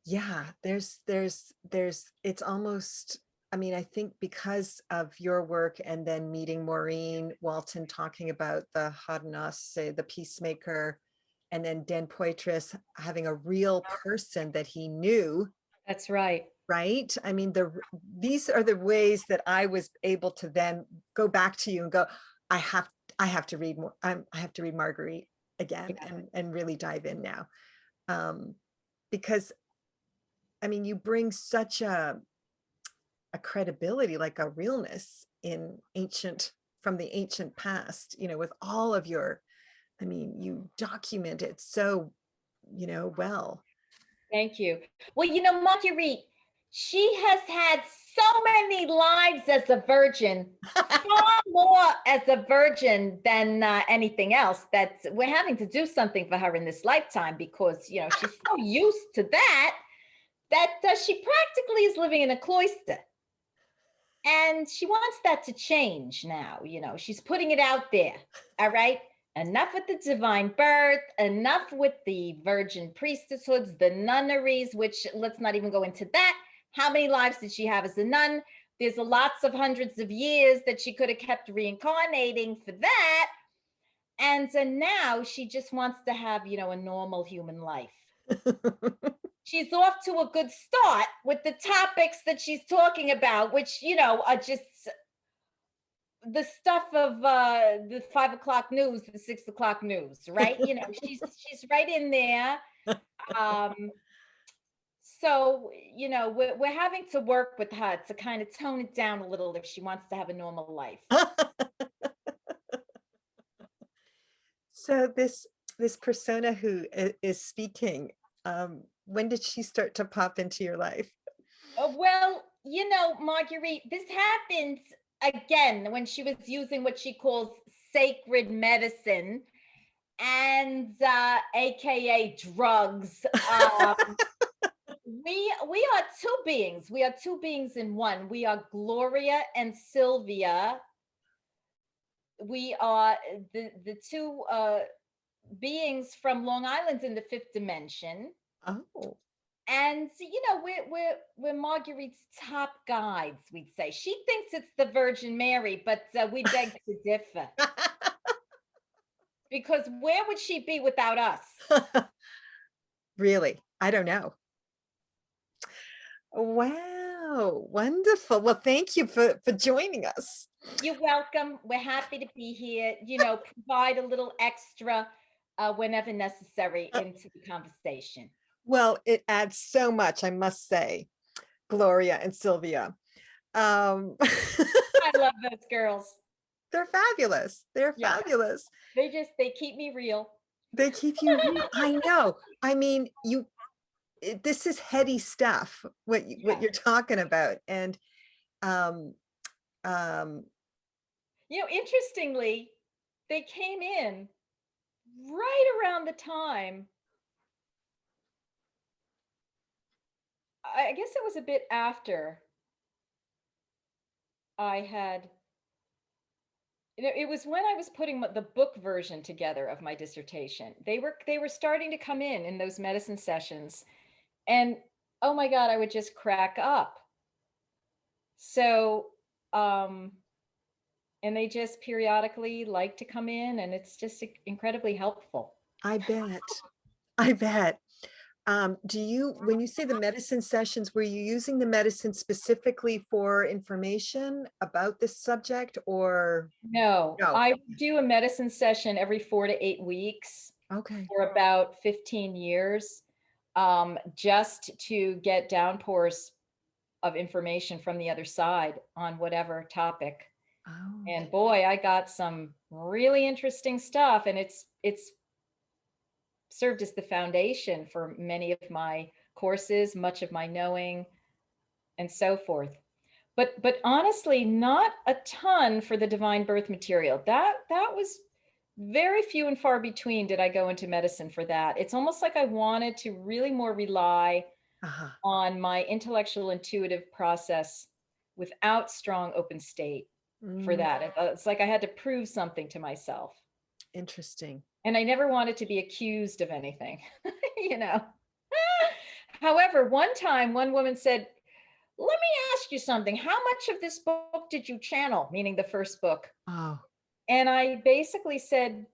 Yeah, there's it's almost, I mean, I think because of your work and then meeting Maureen Walton talking about the Haudenosaunee, the peacemaker, and then Den Poitras having a real person that he knew. That's right. Right. I mean, these are the ways that I was able to then go back to you and go, I have to read more. I have to read Marguerite again and really dive in now. Because I mean, you bring such a credibility, like a realness from the ancient past, with all of your, I mean, you document it so, well. Thank you. Well, Marguerite, she has had so many lives as a virgin, far more as a virgin than anything else, that we're having to do something for her in this lifetime, because, she's so used to that she practically is living in a cloister. And she wants that to change now. She's putting it out there. All right. Enough with the divine birth, enough with the virgin priestesshoods, the nunneries, which let's not even go into that. How many lives did she have as a nun? There's lots of hundreds of years that she could have kept reincarnating for that. And so now she just wants to have, a normal human life. She's off to a good start with the topics that she's talking about, which, are just the stuff of the 5 o'clock news, the 6 o'clock news, right? She's right in there. So, we're having to work with her to kind of tone it down a little if she wants to have a normal life. So this persona who is speaking, when did she start to pop into your life? Well, Marguerite, this happened again when she was using what she calls sacred medicine and aka drugs. We are two beings. We are two beings in one. We are Gloria and Sylvia. We are the two beings from Long Island in the 5th dimension. Oh. And we're Marguerite's top guides, we'd say. She thinks it's the Virgin Mary, but we beg to differ. Because where would she be without us? Really? I don't know. Wow, wonderful. Well, thank you for joining us. You're welcome. We're happy to be here. Provide a little extra whenever necessary into the conversation. Well, it adds so much, I must say, Gloria and Sylvia. I love those girls. They're fabulous. They're fabulous. They keep me real. They keep you real. I know. I mean, this is heady stuff, what Yeah. you're talking about. And um um Interestingly, they came in right around the time, I guess it was a bit after I had, it was when I was putting the book version together of my dissertation. They were starting to come in those medicine sessions, and oh my God, I would just crack up. So, um, and they just periodically like to come in, and it's just incredibly helpful. I bet. I bet. When you say the medicine sessions, were you using the medicine specifically for information about this subject or No, no? I do a medicine session every 4 to 8 weeks Okay. for about 15 years, just to get downpours of information from the other side on whatever topic. Oh, And boy, I got some really interesting stuff, and it's served as the foundation for many of my courses, much of my knowing, and so forth. But honestly, not a ton for the divine birth material. That was very few and far between did I go into medicine for that. It's almost like I wanted to really more rely uh-huh. on my intellectual intuitive process without strong open state for Mm, that. It's like I had to prove something to myself. interesting. And I never wanted to be accused of anything, you know. However, one time one woman said, "Let me ask you something. How much of this book did you channel?" Meaning the first book. Oh, And I basically said,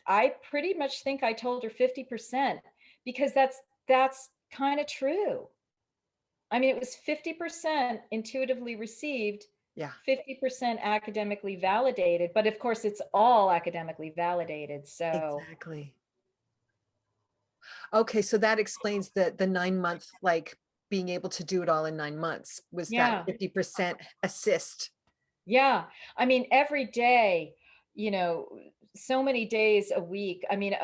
I pretty much think I told her 50%, because that's kind of true. I mean, it was 50% intuitively received, yeah, 50% academically validated, but of course it's all academically validated. So, exactly. Okay, so that explains the 9 month, like being able to do it all in 9 months was that yeah. 50% assist. Yeah. I mean, every day, you know, so many days a week. I mean,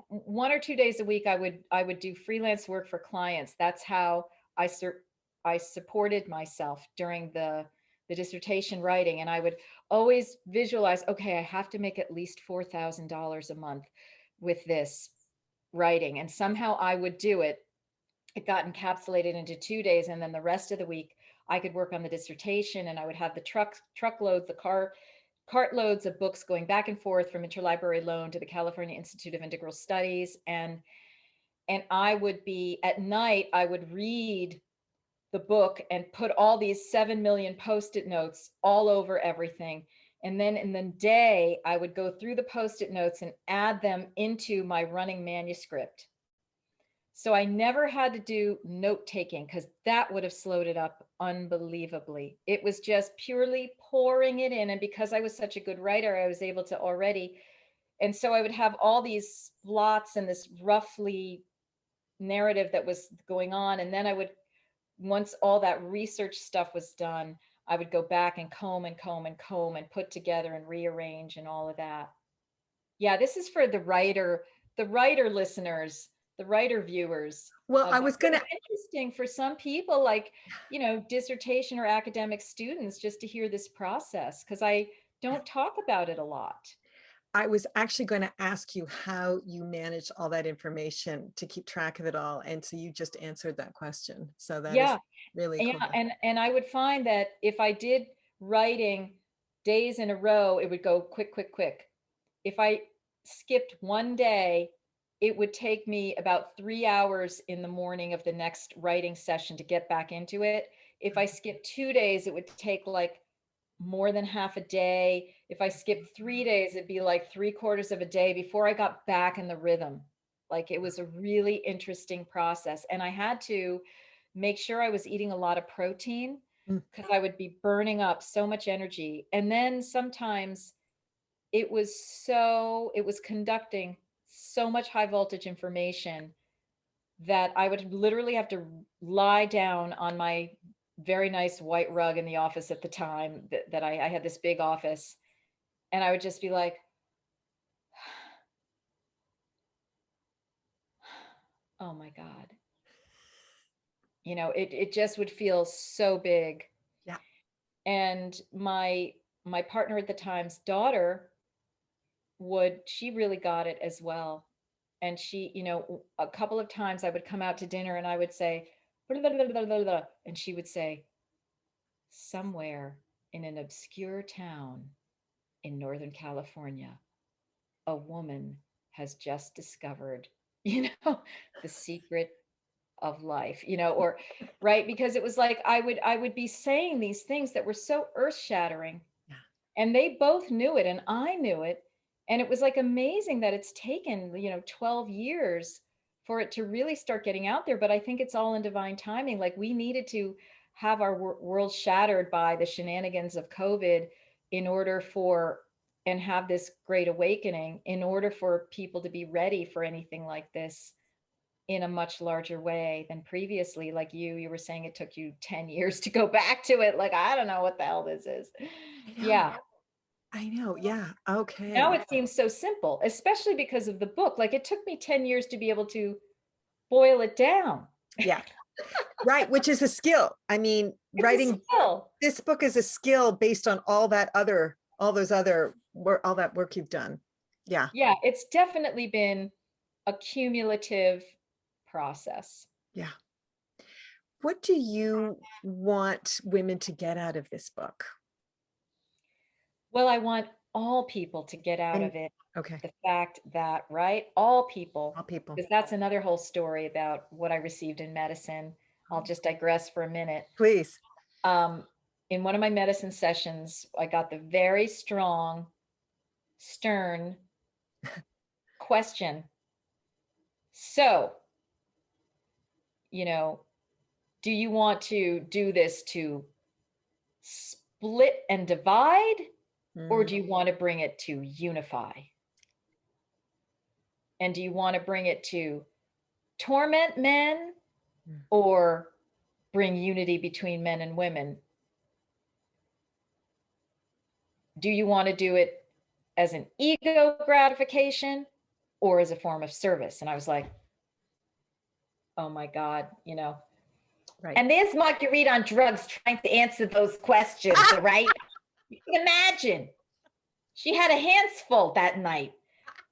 1 or 2 days a week, I would do freelance work for clients. That's how I supported myself during the dissertation writing. And I would always visualize, okay, I have to make at least $4,000 a month with this writing. And somehow I would do it. It got encapsulated into 2 days, and then the rest of the week I could work on the dissertation, and I would have the truckloads, cartloads of books going back and forth from interlibrary loan to the California Institute of Integral Studies. And I would be at night, I would read the book and put all these 7 million post-it notes all over everything. And then in the day, I would go through the post-it notes and add them into my running manuscript. So I never had to do note taking, because that would have slowed it up unbelievably. It was just purely pouring it in. And because I was such a good writer, I was able to already. And so I would have all these plots and this roughly narrative that was going on. And then I would, once all that research stuff was done, I would go back and comb and comb and comb and put together and rearrange and all of that. Yeah, this is for the writer listeners, the writer viewers Well, of I this. was But gonna it's interesting for some people, like, dissertation or academic students, just to hear this process, because I don't talk about it a lot. I was actually going to ask you how you manage all that information to keep track of it all. And so you just answered that question. So that is Yeah, really yeah, cool. and I would find that if I did writing days in a row, it would go quick, quick, quick. If I skipped one day, it would take me about 3 hours in the morning of the next writing session to get back into it. If I skipped 2 days, it would take like more than half a day. If I skipped 3 days, it'd be like 3/4 of a day before I got back in the rhythm. Like, it was a really interesting process. And I had to make sure I was eating a lot of protein, Mm. because I would be burning up so much energy. And then sometimes it was conducting so much high voltage information that I would literally have to lie down on my very nice white rug in the office at the time that I had this big office. And I would just be like, oh my God. You know, it just would feel so big. Yeah. And my partner at the time's daughter she really got it as well. And she, you know, a couple of times I would come out to dinner and I would say, blah, blah, blah, blah, blah, blah, and she would say, somewhere in an obscure town in Northern California, a woman has just discovered, you know, the secret of life, you know, or right, because it was like I would be saying these things that were so earth-shattering. Yeah. And they both knew it and I knew it. And it was like amazing that it's taken, you know, 12 years for it to really start getting out there. But I think it's all in divine timing. Like we needed to have our world shattered by the shenanigans of COVID in order for, and have this great awakening in order for people to be ready for anything like this in a much larger way than previously. Like you were saying it took you 10 years to go back to it. Like, I don't know what the hell this is. Yeah. I know. Yeah. Okay. Now it seems so simple, especially because of the book. Like it took me 10 years to be able to boil it down. Yeah. Right. Which is a skill. I mean, writing this book is a skill based on all that work you've done. Yeah. Yeah. It's definitely been a cumulative process. Yeah. What do you want women to get out of this book? Well, I want all people to get out of it Okay. the fact that, right, all people, Because that's another whole story about what I received in medicine. I'll just digress for a minute. Please. In one of my medicine sessions, I got the very strong, stern question. So, you know, do you want to do this to split and divide, or do you want to bring it to unify? And do you want to bring it to torment men or bring unity between men and women? Do you want to do it as an ego gratification or as a form of service? And I was like, oh my God, you know. Right. And there's Marguerite on drugs trying to answer those questions, right? You can imagine. She had a hands full that night.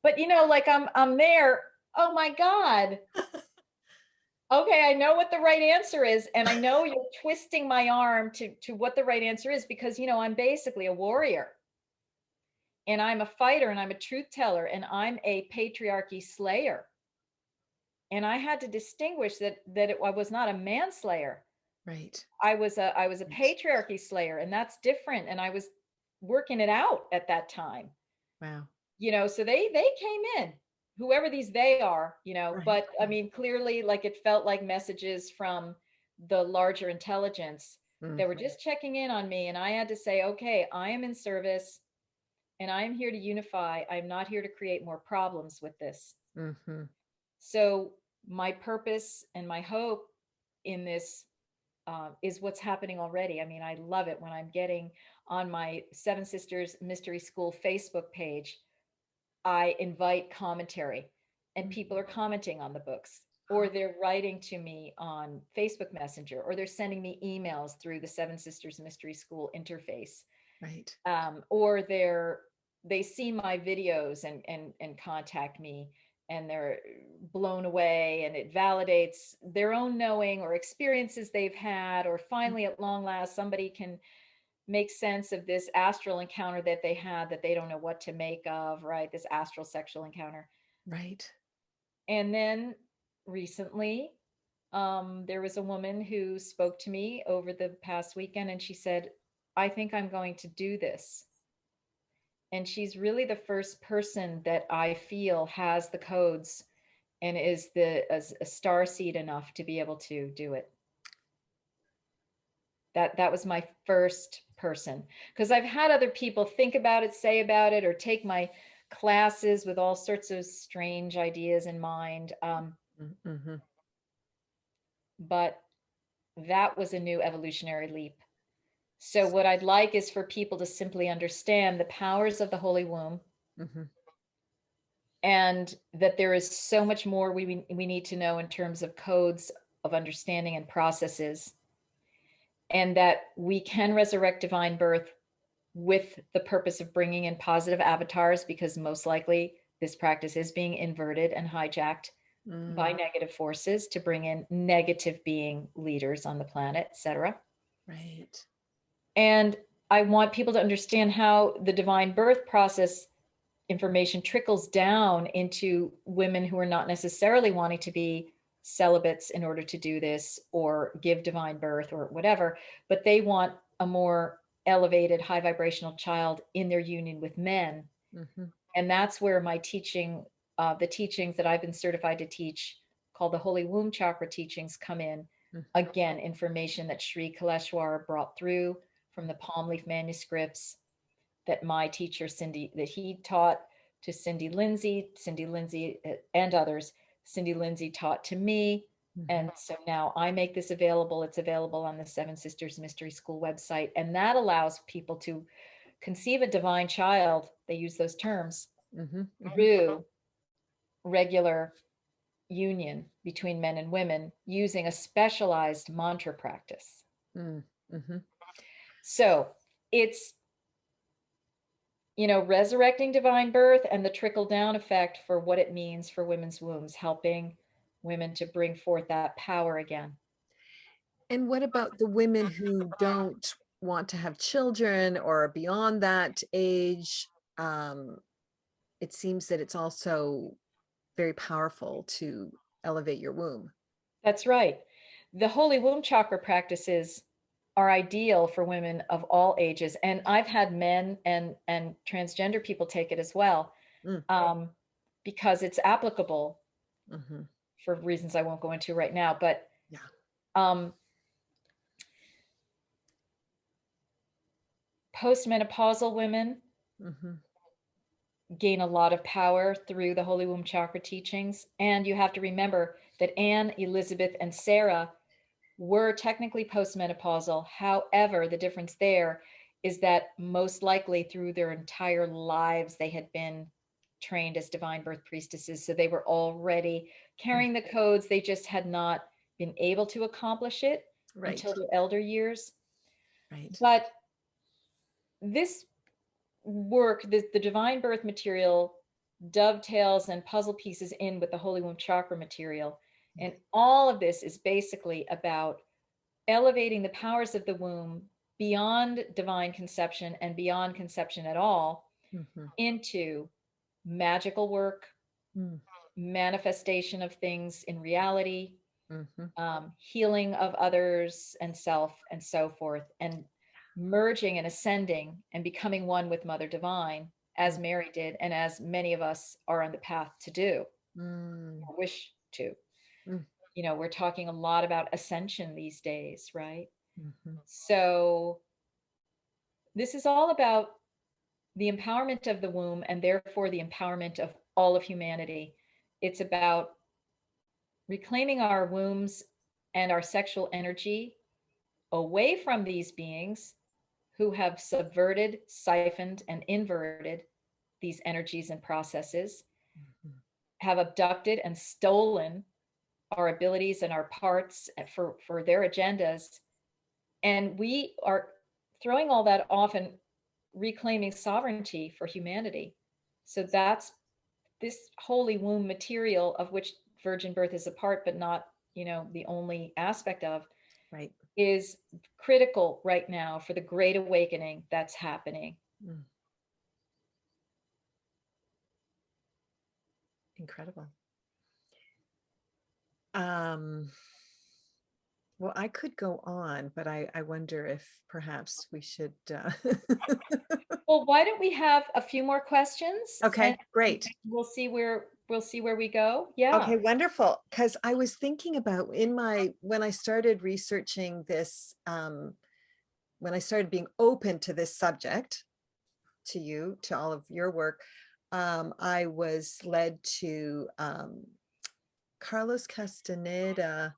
But you know, like I'm there, oh my God. Okay, I know what the right answer is. And I know you're twisting my arm to what the right answer is, because, you know, I'm basically a warrior. And I'm a fighter and I'm a truth teller and I'm a patriarchy slayer. And I had to distinguish that I was not a manslayer. Right. I was a patriarchy slayer, and that's different. And I was working it out at that time. Wow. You know, so they came in, whoever these they are, you know, Right. but I mean, clearly, like it felt like messages from the larger intelligence that were just checking in on me. And I had to say, okay, I am in service and I am here to unify. I'm not here to create more problems with this. So my purpose and my hope in this is what's happening already. I mean, I love it when I'm getting on my Seven Sisters Mystery School Facebook page. I invite commentary and people are commenting on the books, or they're writing to me on Facebook Messenger, or they're sending me emails through the Seven Sisters Mystery School interface. Right. Or they see my videos and contact me, and they're blown away, and it validates their own knowing or experiences they've had, or finally at long last somebody can make sense of this astral encounter that they had that they don't know what to make of, right? This astral sexual encounter. Right. And then recently, there was a woman who spoke to me over the past weekend, and she said, I think I'm going to do this. And she's really the first person that I feel has the codes and is a starseed enough to be able to do it. That was my first person, because I've had other people think about it, say about it, or take my classes with all sorts of strange ideas in mind. But that was a new evolutionary leap. So what I'd like is for people to simply understand the powers of the Holy Womb, and that there is so much more we need to know in terms of codes of understanding and processes, and that we can resurrect divine birth with the purpose of bringing in positive avatars, because most likely this practice is being inverted and hijacked by negative forces to bring in negative being leaders on the planet, etc. Right. And I want people to understand how the divine birth process information trickles down into women who are not necessarily wanting to be celibates in order to do this or give divine birth or whatever, but they want a more elevated, high vibrational child in their union with men. And that's where my teaching, the teachings that I've been certified to teach, called the Holy Womb Chakra teachings, come in. Again, information that Sri Kaleshwar brought through from the palm leaf manuscripts that my teacher, Cindy, that he taught to Cindy Lindsay, and others. Cindy Lindsay taught to me. And so now I make this available. It's available on the Seven Sisters Mystery School website. And that allows people to conceive a divine child, they use those terms, through regular union between men and women using a specialized mantra practice. So it's, resurrecting divine birth and the trickle down effect for what it means for women's wombs, helping women to bring forth that power again. And what about the women who don't want to have children or are beyond that age? It seems that it's also very powerful to elevate your womb. That's right. The Holy Womb Chakra practices are ideal for women of all ages. And I've had men and transgender people take it as well, because it's applicable for reasons I won't go into right now. But postmenopausal women gain a lot of power through the Holy Womb Chakra teachings. And you have to remember that Anne, Elizabeth, and Sarah were technically postmenopausal. However, the difference there is that most likely through their entire lives, they had been trained as divine birth priestesses. So they were already carrying the codes. They just had not been able to accomplish it until their elder years. But this work, the divine birth material, dovetails and puzzle pieces in with the Holy Womb Chakra material. And all of this is basically about elevating the powers of the womb beyond divine conception and beyond conception at all into magical work, manifestation of things in reality, healing of others and self, and so forth, and merging and ascending and becoming one with Mother Divine, as Mary did, and as many of us are on the path to do, or wish to. We're talking a lot about ascension these days, right? So this is all about the empowerment of the womb, and therefore the empowerment of all of humanity. It's about reclaiming our wombs and our sexual energy away from these beings who have subverted, siphoned, and inverted these energies and processes, have abducted and stolen our abilities and our parts for their agendas. And we are throwing all that off and reclaiming sovereignty for humanity. So that's this holy womb material, of which virgin birth is a part, but not, the only aspect of, is critical right now for the great awakening that's happening. Incredible. Well, I could go on, but I wonder if perhaps we should. Well, why don't we have a few more questions? Okay, great. We'll see where we go. Yeah. Okay, wonderful. Because I was thinking about when I started researching this, when I started being open to this subject, to all of your work, I was led to Carlos Castaneda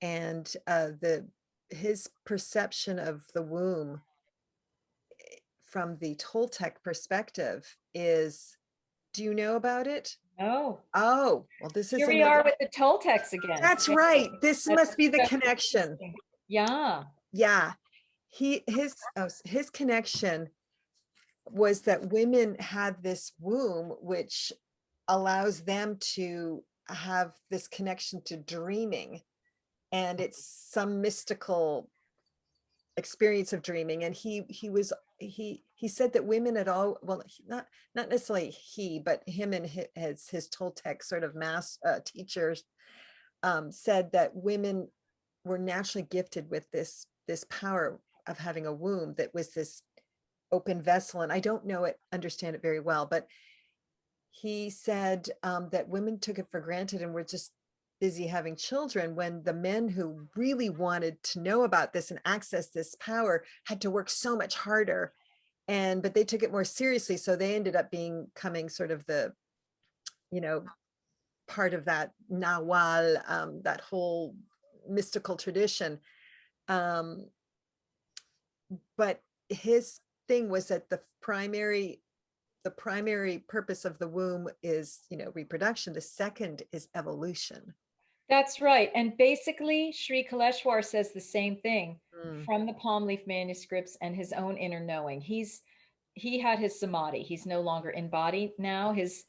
and his perception of the womb from the Toltec perspective is Do you know about it? Oh, Oh, well, this is here we are another. with the Toltecs again. That's Okay. right. This That's must be the so connection. interesting. Yeah. Yeah. His connection was that women had this womb, which allows them to have this connection to dreaming. And it's some mystical experience of dreaming. And he said that women at all, well, not necessarily he, but him and his Toltec sort of mass teachers said that women were naturally gifted with this power of having a womb that was this open vessel. And I don't understand it very well, but he said that women took it for granted and were just busy having children, when the men who really wanted to know about this and access this power had to work so much harder. But they took it more seriously. So they ended up becoming sort of the, part of that Nawal, that whole mystical tradition. But his thing was that the primary purpose of the womb is, reproduction. The second is evolution. That's right. And basically, Sri Kaleshwar says the same thing Mm. from the palm leaf manuscripts and his own inner knowing. He had his samadhi. He's no longer in body now. His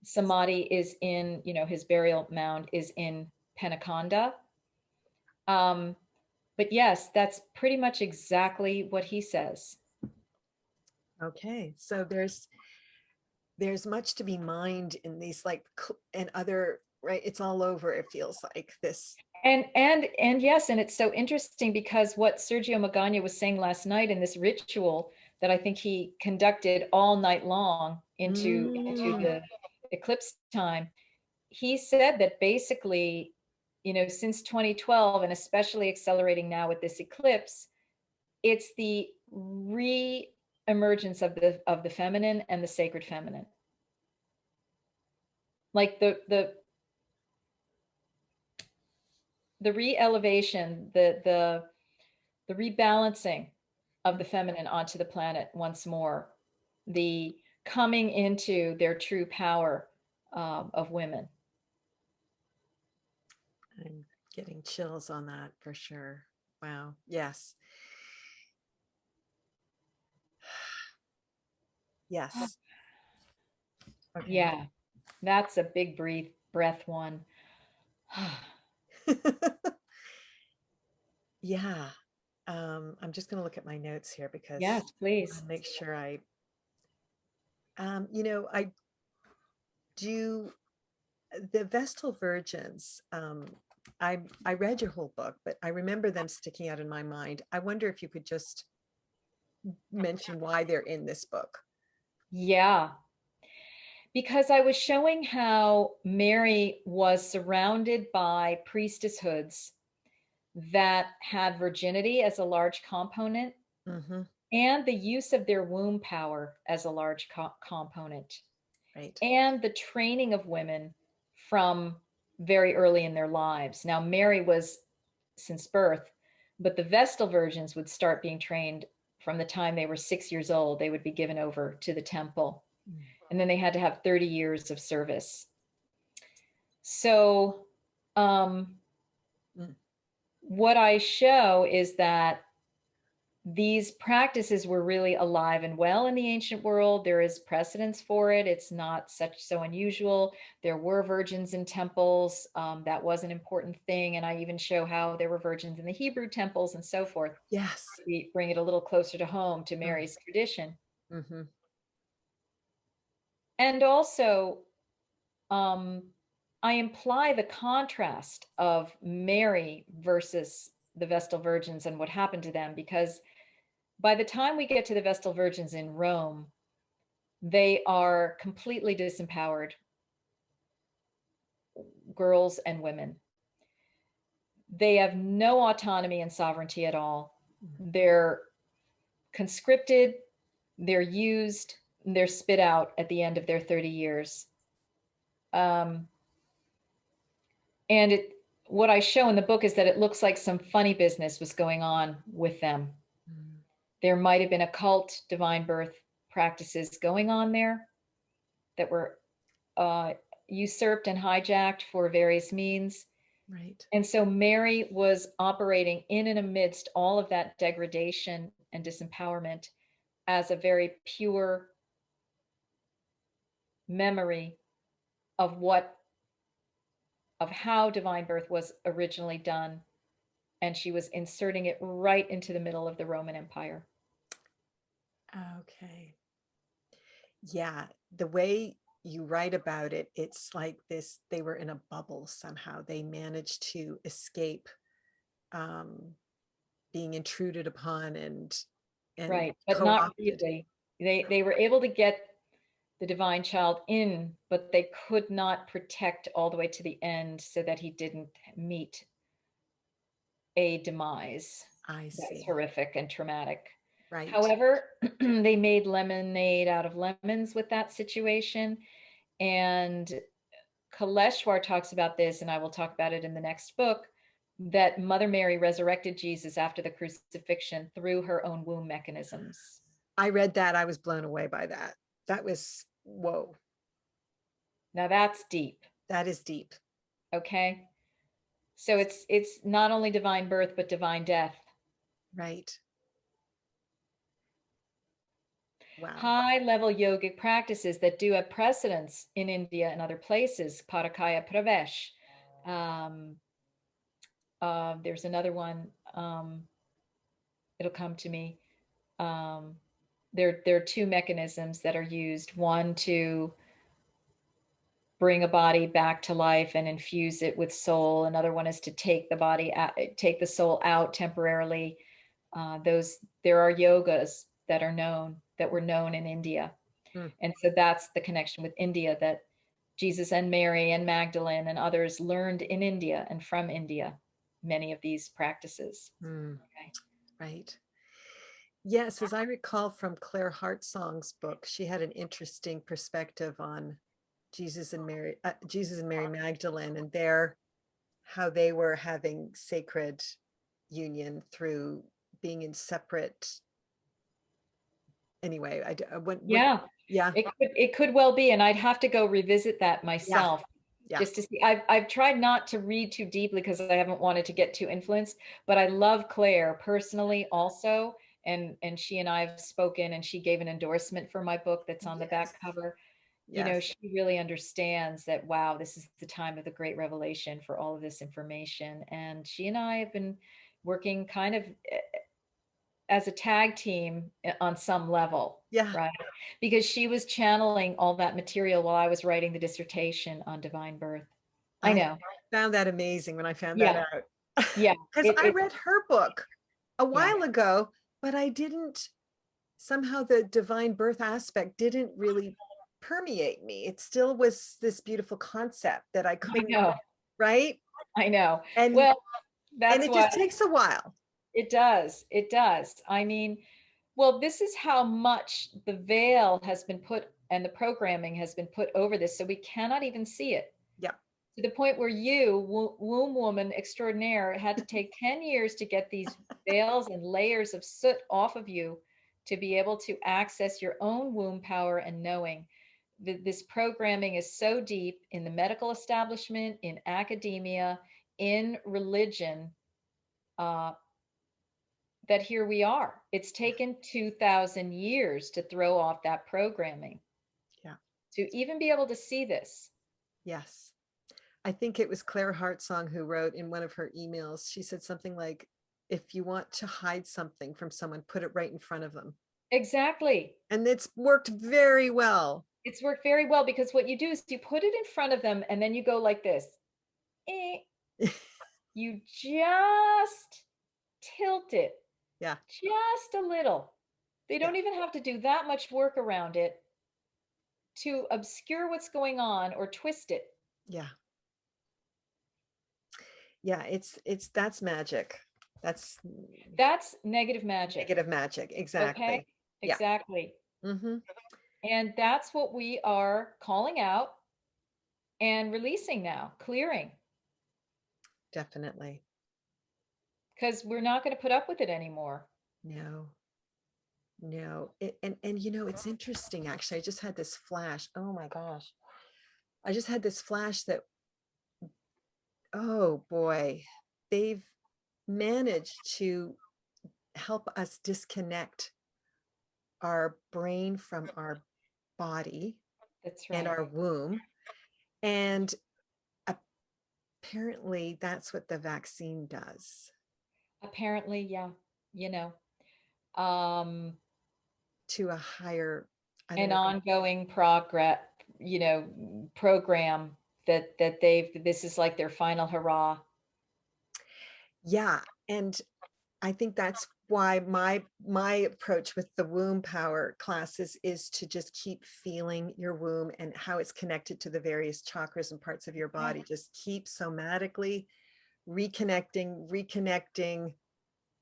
samadhi is in, his burial mound is in Penakonda. But yes, that's pretty much exactly what he says. Okay, so there's much to be mined in these, like, and other, right? It's all over, it feels like this. And yes, and it's so interesting because what Sergio Magana was saying last night in this ritual that I think he conducted all night long into the eclipse time, he said that basically, since 2012, and especially accelerating now with this eclipse, it's the re-emergence of the feminine and the sacred feminine. Like the re-elevation, the rebalancing of the feminine onto the planet once more, the coming into their true power of women. I'm getting chills on that for sure. Wow. Yes. Yes. Okay. Yeah, that's a big breath one. Yeah. I'm just going to look at my notes here because yes, please make sure I do the Vestal Virgins. I read your whole book, but I remember them sticking out in my mind. I wonder if you could just mention why they're in this book. Yeah, because I was showing how Mary was surrounded by priestesshoods that had virginity as a large component, and the use of their womb power as a large component, right? And the training of women from very early in their lives. Now, Mary was since birth, but the Vestal Virgins would start being trained from the time they were 6 years old. They would be given over to the temple, and then they had to have 30 years of service. So, what I show is that these practices were really alive and well in the ancient world. There is precedence for it. It's not so unusual. There were virgins in temples. That was an important thing. And I even show how there were virgins in the Hebrew temples and so forth. Yes. We bring it a little closer to home to Mary's tradition. And also, I imply the contrast of Mary versus the Vestal Virgins and what happened to them, because by the time we get to the Vestal Virgins in Rome, they are completely disempowered girls and women. They have no autonomy and sovereignty at all. They're conscripted, they're used, they're spit out at the end of their 30 years. And what I show in the book is that it looks like some funny business was going on with them. There might have been occult divine birth practices going on there that were usurped and hijacked for various means. Right. And so Mary was operating in and amidst all of that degradation and disempowerment as a very pure memory of how divine birth was originally done. And she was inserting it right into the middle of the Roman Empire. Okay. Yeah, the way you write about it, it's like this, they were in a bubble somehow. They managed to escape being intruded upon and Right, but not co-opted. really. They were able to get the divine child in, but they could not protect all the way to the end so that he didn't meet a demise I that's see. horrific and traumatic. Right. However, they made lemonade out of lemons with that situation. And Kaleshwar talks about this, and I will talk about it in the next book, that Mother Mary resurrected Jesus after the crucifixion through her own womb mechanisms. I read that. I was blown away by that. That was, whoa. Now that's deep. That is deep. Okay. So it's not only divine birth, but divine death. Right. Wow. High level yogic practices that do have precedence in India and other places. Parakaya Pravesh. There's another one. It'll come to me. There are two mechanisms that are used. One to bring a body back to life and infuse it with soul. Another one is to take the body out, take the soul out temporarily. There are yogas that were known in India. And so that's the connection with India, that Jesus and Mary and Magdalene and others learned in India and from India, many of these practices. Okay. Right. Yes, as I recall from Claire Hartsong's book, she had an interesting perspective on Jesus and Mary Magdalene, and how they were having sacred union through being in separate. Anyway, Yeah, yeah, it could well be, and I'd have to go revisit that myself. Yeah. Just to see. I've tried not to read too deeply because I haven't wanted to get too influenced, but I love Claire personally also, and she and I have spoken, and she gave an endorsement for my book that's on the back cover. You know, Yes. she really understands that, wow, this is the time of the great revelation for all of this information. And she and I have been working kind of as a tag team on some level. Yeah. Right. Because she was channeling all that material while I was writing the dissertation on divine birth. I know. Found that amazing when I found Yeah. that out. Yeah. Because I read her book a Yeah. while ago, but somehow the divine birth aspect didn't really permeate me. It still was this beautiful concept that I couldn't, know. right? I know. And well, that's it why just takes a while. it does. It does. I mean, well, this is how much the veil has been put and the programming has been put over this, so we cannot even see it. Yeah. To the point where you, womb woman extraordinaire, had to take 10 years to get these veils and layers of soot off of you to be able to access your own womb power and knowing. This programming is so deep in the medical establishment, in academia, in religion, that here we are. It's taken 2,000 years to throw off that programming. Yeah. To even be able to see this. Yes. I think it was Claire Hartsong who wrote in one of her emails, she said something like, if you want to hide something from someone, put it right in front of them. Exactly. And it's worked very well. It's worked very well, because what you do is you put it in front of them and then you go like this. You just tilt it. Yeah. Just a little. They don't even have to do that much work around it to obscure what's going on or twist it. Yeah. Yeah, that's magic. That's negative magic. Negative magic. Exactly. Okay. Exactly. Yeah. Mm-hmm. And that's what we are calling out and releasing now, clearing. Definitely. Because we're not going to put up with it anymore. No. no. And you know, it's interesting actually. I just had this flash. Oh my gosh. I just had this flash that, oh boy, they've managed to help us disconnect our brain from our body That's and right. our womb. And apparently that's what the vaccine does Apparently, yeah, you know, um, to a higher, I don't an know. ongoing progress, you know, program that this is like their final hurrah. Yeah. And I think that's why my approach with the womb power classes is to just keep feeling your womb and how it's connected to the various chakras and parts of your Yeah, body. Just keep somatically reconnecting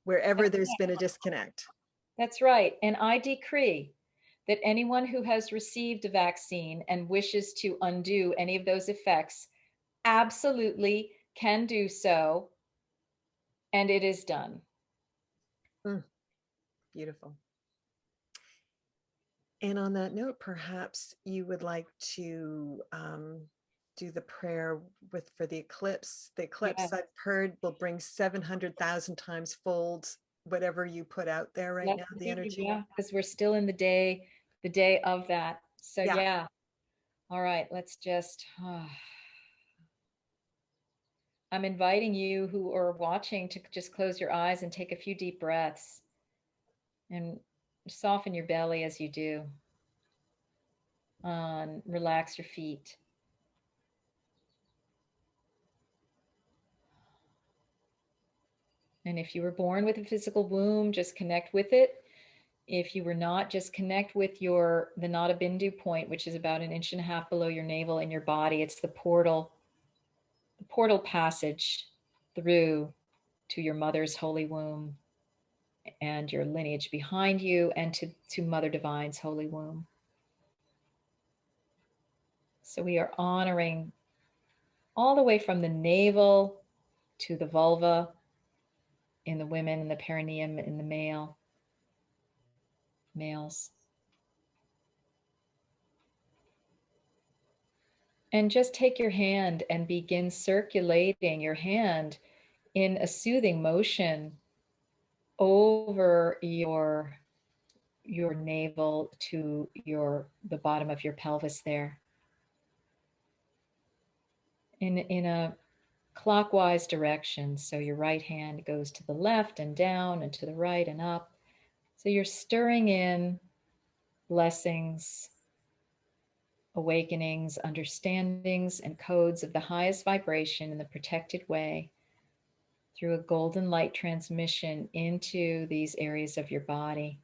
wherever that's there's been a disconnect. That's right. And I decree that anyone who has received a vaccine and wishes to undo any of those effects absolutely can do so. And it is done. Mm, beautiful. And on that note, perhaps you would like to do the prayer with for the eclipse. The Yeah. eclipse I've heard will bring 700,000 times folds whatever you put out there right Yes, now, the indeed. energy. Yeah. Because we're still in the day of that. So, Yeah. yeah. All right. Let's just. I'm inviting you who are watching to just close your eyes and take a few deep breaths and soften your belly as you do. Relax your feet. And if you were born with a physical womb, just connect with it. If you were not, just connect with the Nada Bindu point, which is about an inch and a half below your navel in your body. It's the portal passage through to your mother's holy womb and your lineage behind you, and to Mother Divine's holy womb. So we are honoring all the way from the navel to the vulva in the women and the perineum in the males. And just take your hand and begin circulating your hand in a soothing motion over your navel to the bottom of your pelvis there in a clockwise direction. So your right hand goes to the left and down and to the right and up. So you're stirring in blessings, awakenings, understandings, and codes of the highest vibration in the protected way through a golden light transmission into these areas of your body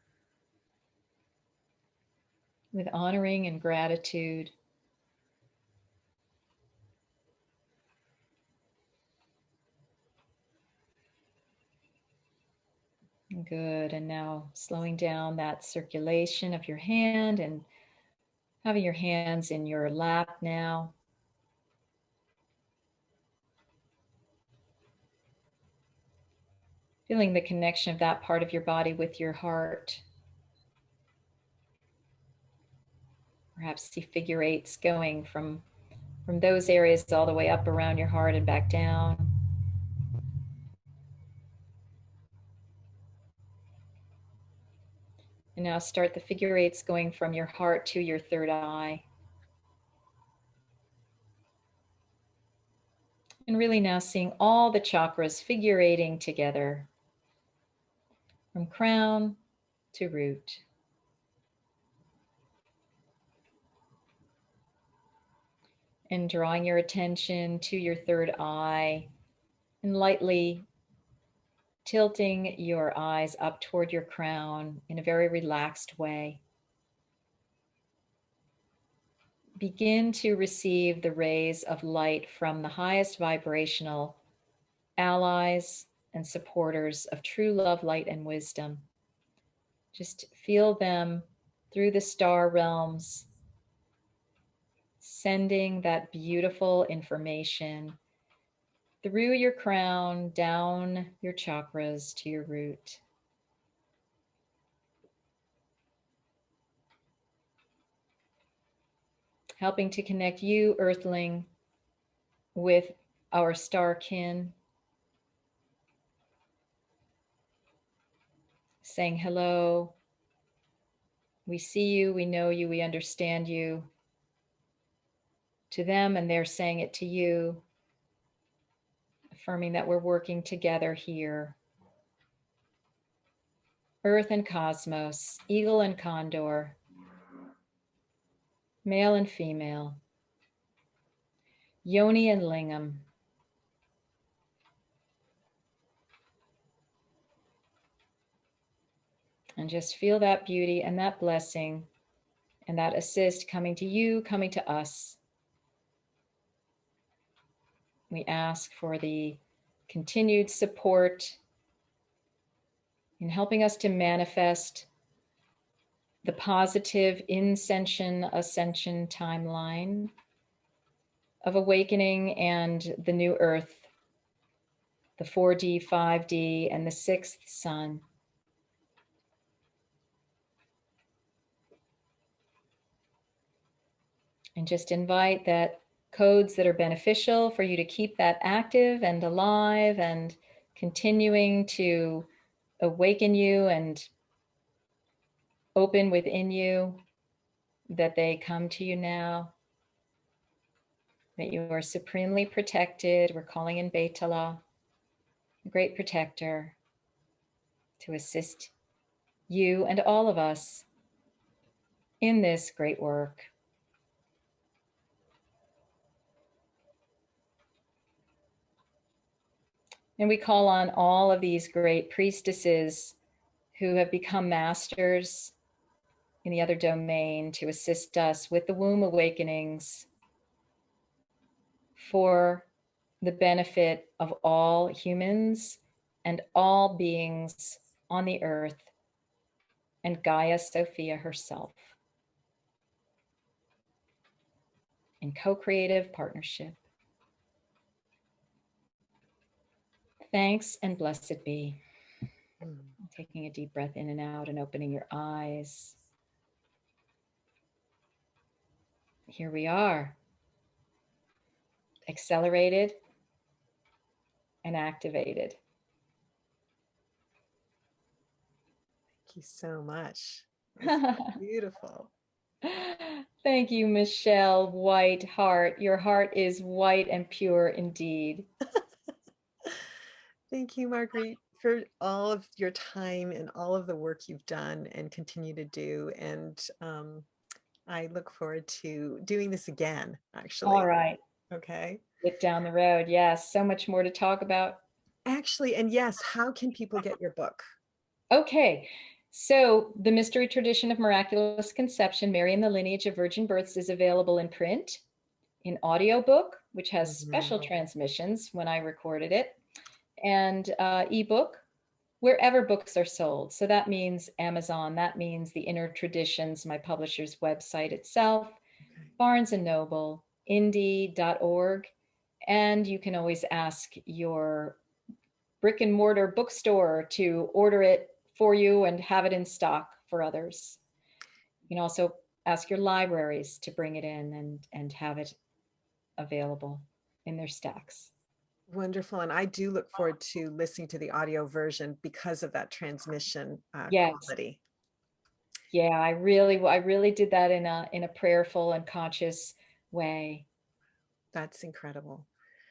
with honoring and gratitude. Good. And now slowing down that circulation of your hand and having your hands in your lap now. Feeling the connection of that part of your body with your heart. Perhaps see figure eights going from those areas all the way up around your heart and back down. And now start the figure eights going from your heart to your third eye. And really now seeing all the chakras figure eighting together from crown to root. And drawing your attention to your third eye and lightly tilting your eyes up toward your crown in a very relaxed way. Begin to receive the rays of light from the highest vibrational allies and supporters of true love, light, and wisdom. Just feel them through the star realms, sending that beautiful information through your crown, down your chakras to your root. helping to connect you, Earthling, with our star kin, saying hello. We see you, we know you, we understand you, to them, and they're saying it to you, affirming that we're working together here. Earth and cosmos, eagle and condor, male and female, yoni and lingam. And just feel that beauty and that blessing and that assist coming to you, coming to us. We ask for the continued support in helping us to manifest the positive ascension timeline of awakening and the new earth, the 4D, 5D, and the sixth sun. And just invite that codes that are beneficial for you to keep that active and alive and continuing to awaken you and open within you, that they come to you now, that you are supremely protected. We're calling in Betala, the great protector, to assist you and all of us in this great work. And we call on all of these great priestesses who have become masters in the other domain to assist us with the womb awakenings for the benefit of all humans and all beings on the earth, and Gaia Sophia herself, in co-creative partnership. Thanks and blessed be. Taking a deep breath in and out and opening your eyes. Here we are, accelerated and activated. Thank you so much. That's beautiful. Thank you, Michelle Whiteheart. Your heart is white and pure indeed. Thank you, Marguerite, for all of your time and all of the work you've done and continue to do. And I look forward to doing this again, actually. All right. Okay. Get down the road. Yes, so much more to talk about. Actually, and yes, how can people get your book? Okay. So the Mystery Tradition of Miraculous Conception, Mary and the Lineage of Virgin Births is available in print, in audiobook, which has special transmissions when I recorded it, and ebook, wherever books are sold. So that means Amazon, that means the Inner Traditions, my publisher's website itself, Barnes & Noble, indie.org, and you can always ask your brick and mortar bookstore to order it for you and have it in stock for others. You can also ask your libraries to bring it in and have it available in their stacks. Wonderful. And I do look forward to listening to the audio version because of that transmission Yes. quality. Yeah, I really did that in a prayerful and conscious way. That's incredible.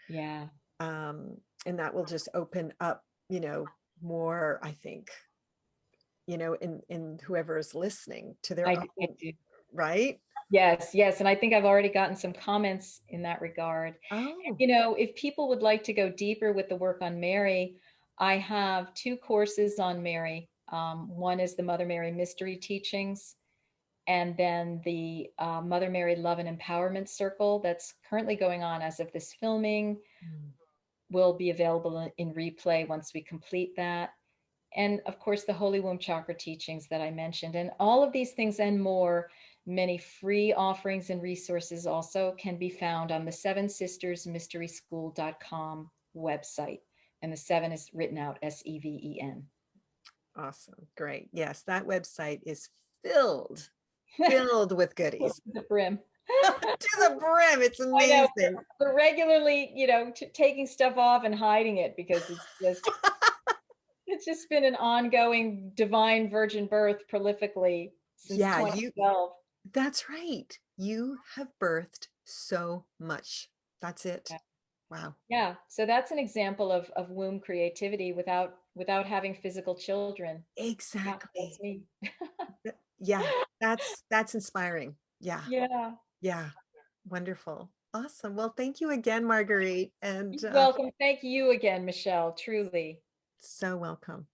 Yeah. And that will just open up, more, I think, in whoever is listening to their own, right? Yes. And I think I've already gotten some comments in that regard. Oh. If people would like to go deeper with the work on Mary, I have 2 courses on Mary. One is the Mother Mary Mystery Teachings, and then the Mother Mary Love and Empowerment Circle that's currently going on as of this filming will be available in replay once we complete that. And of course, the Holy Womb Chakra teachings that I mentioned, and all of these things and more, many free offerings and resources also can be found on the Seven Sisters Mystery School.com website. And the 7 is written out SEVEN. Awesome. Great. Yes, that website is filled with goodies. The brim. To the brim. It's I know amazing. we're regularly, taking stuff off and hiding it because it's just been an ongoing divine virgin birth prolifically since Yeah, 2012. that's right. You have birthed so much. That's it. Yeah. Wow. Yeah. So that's an example of womb creativity without having physical children. Yeah, that's Exactly. me. Yeah, that's inspiring. Yeah. Yeah. Yeah. Wonderful. Awesome. Well, thank you again, Marguerite. And You're welcome. Thank you again, Michelle. Truly. so welcome.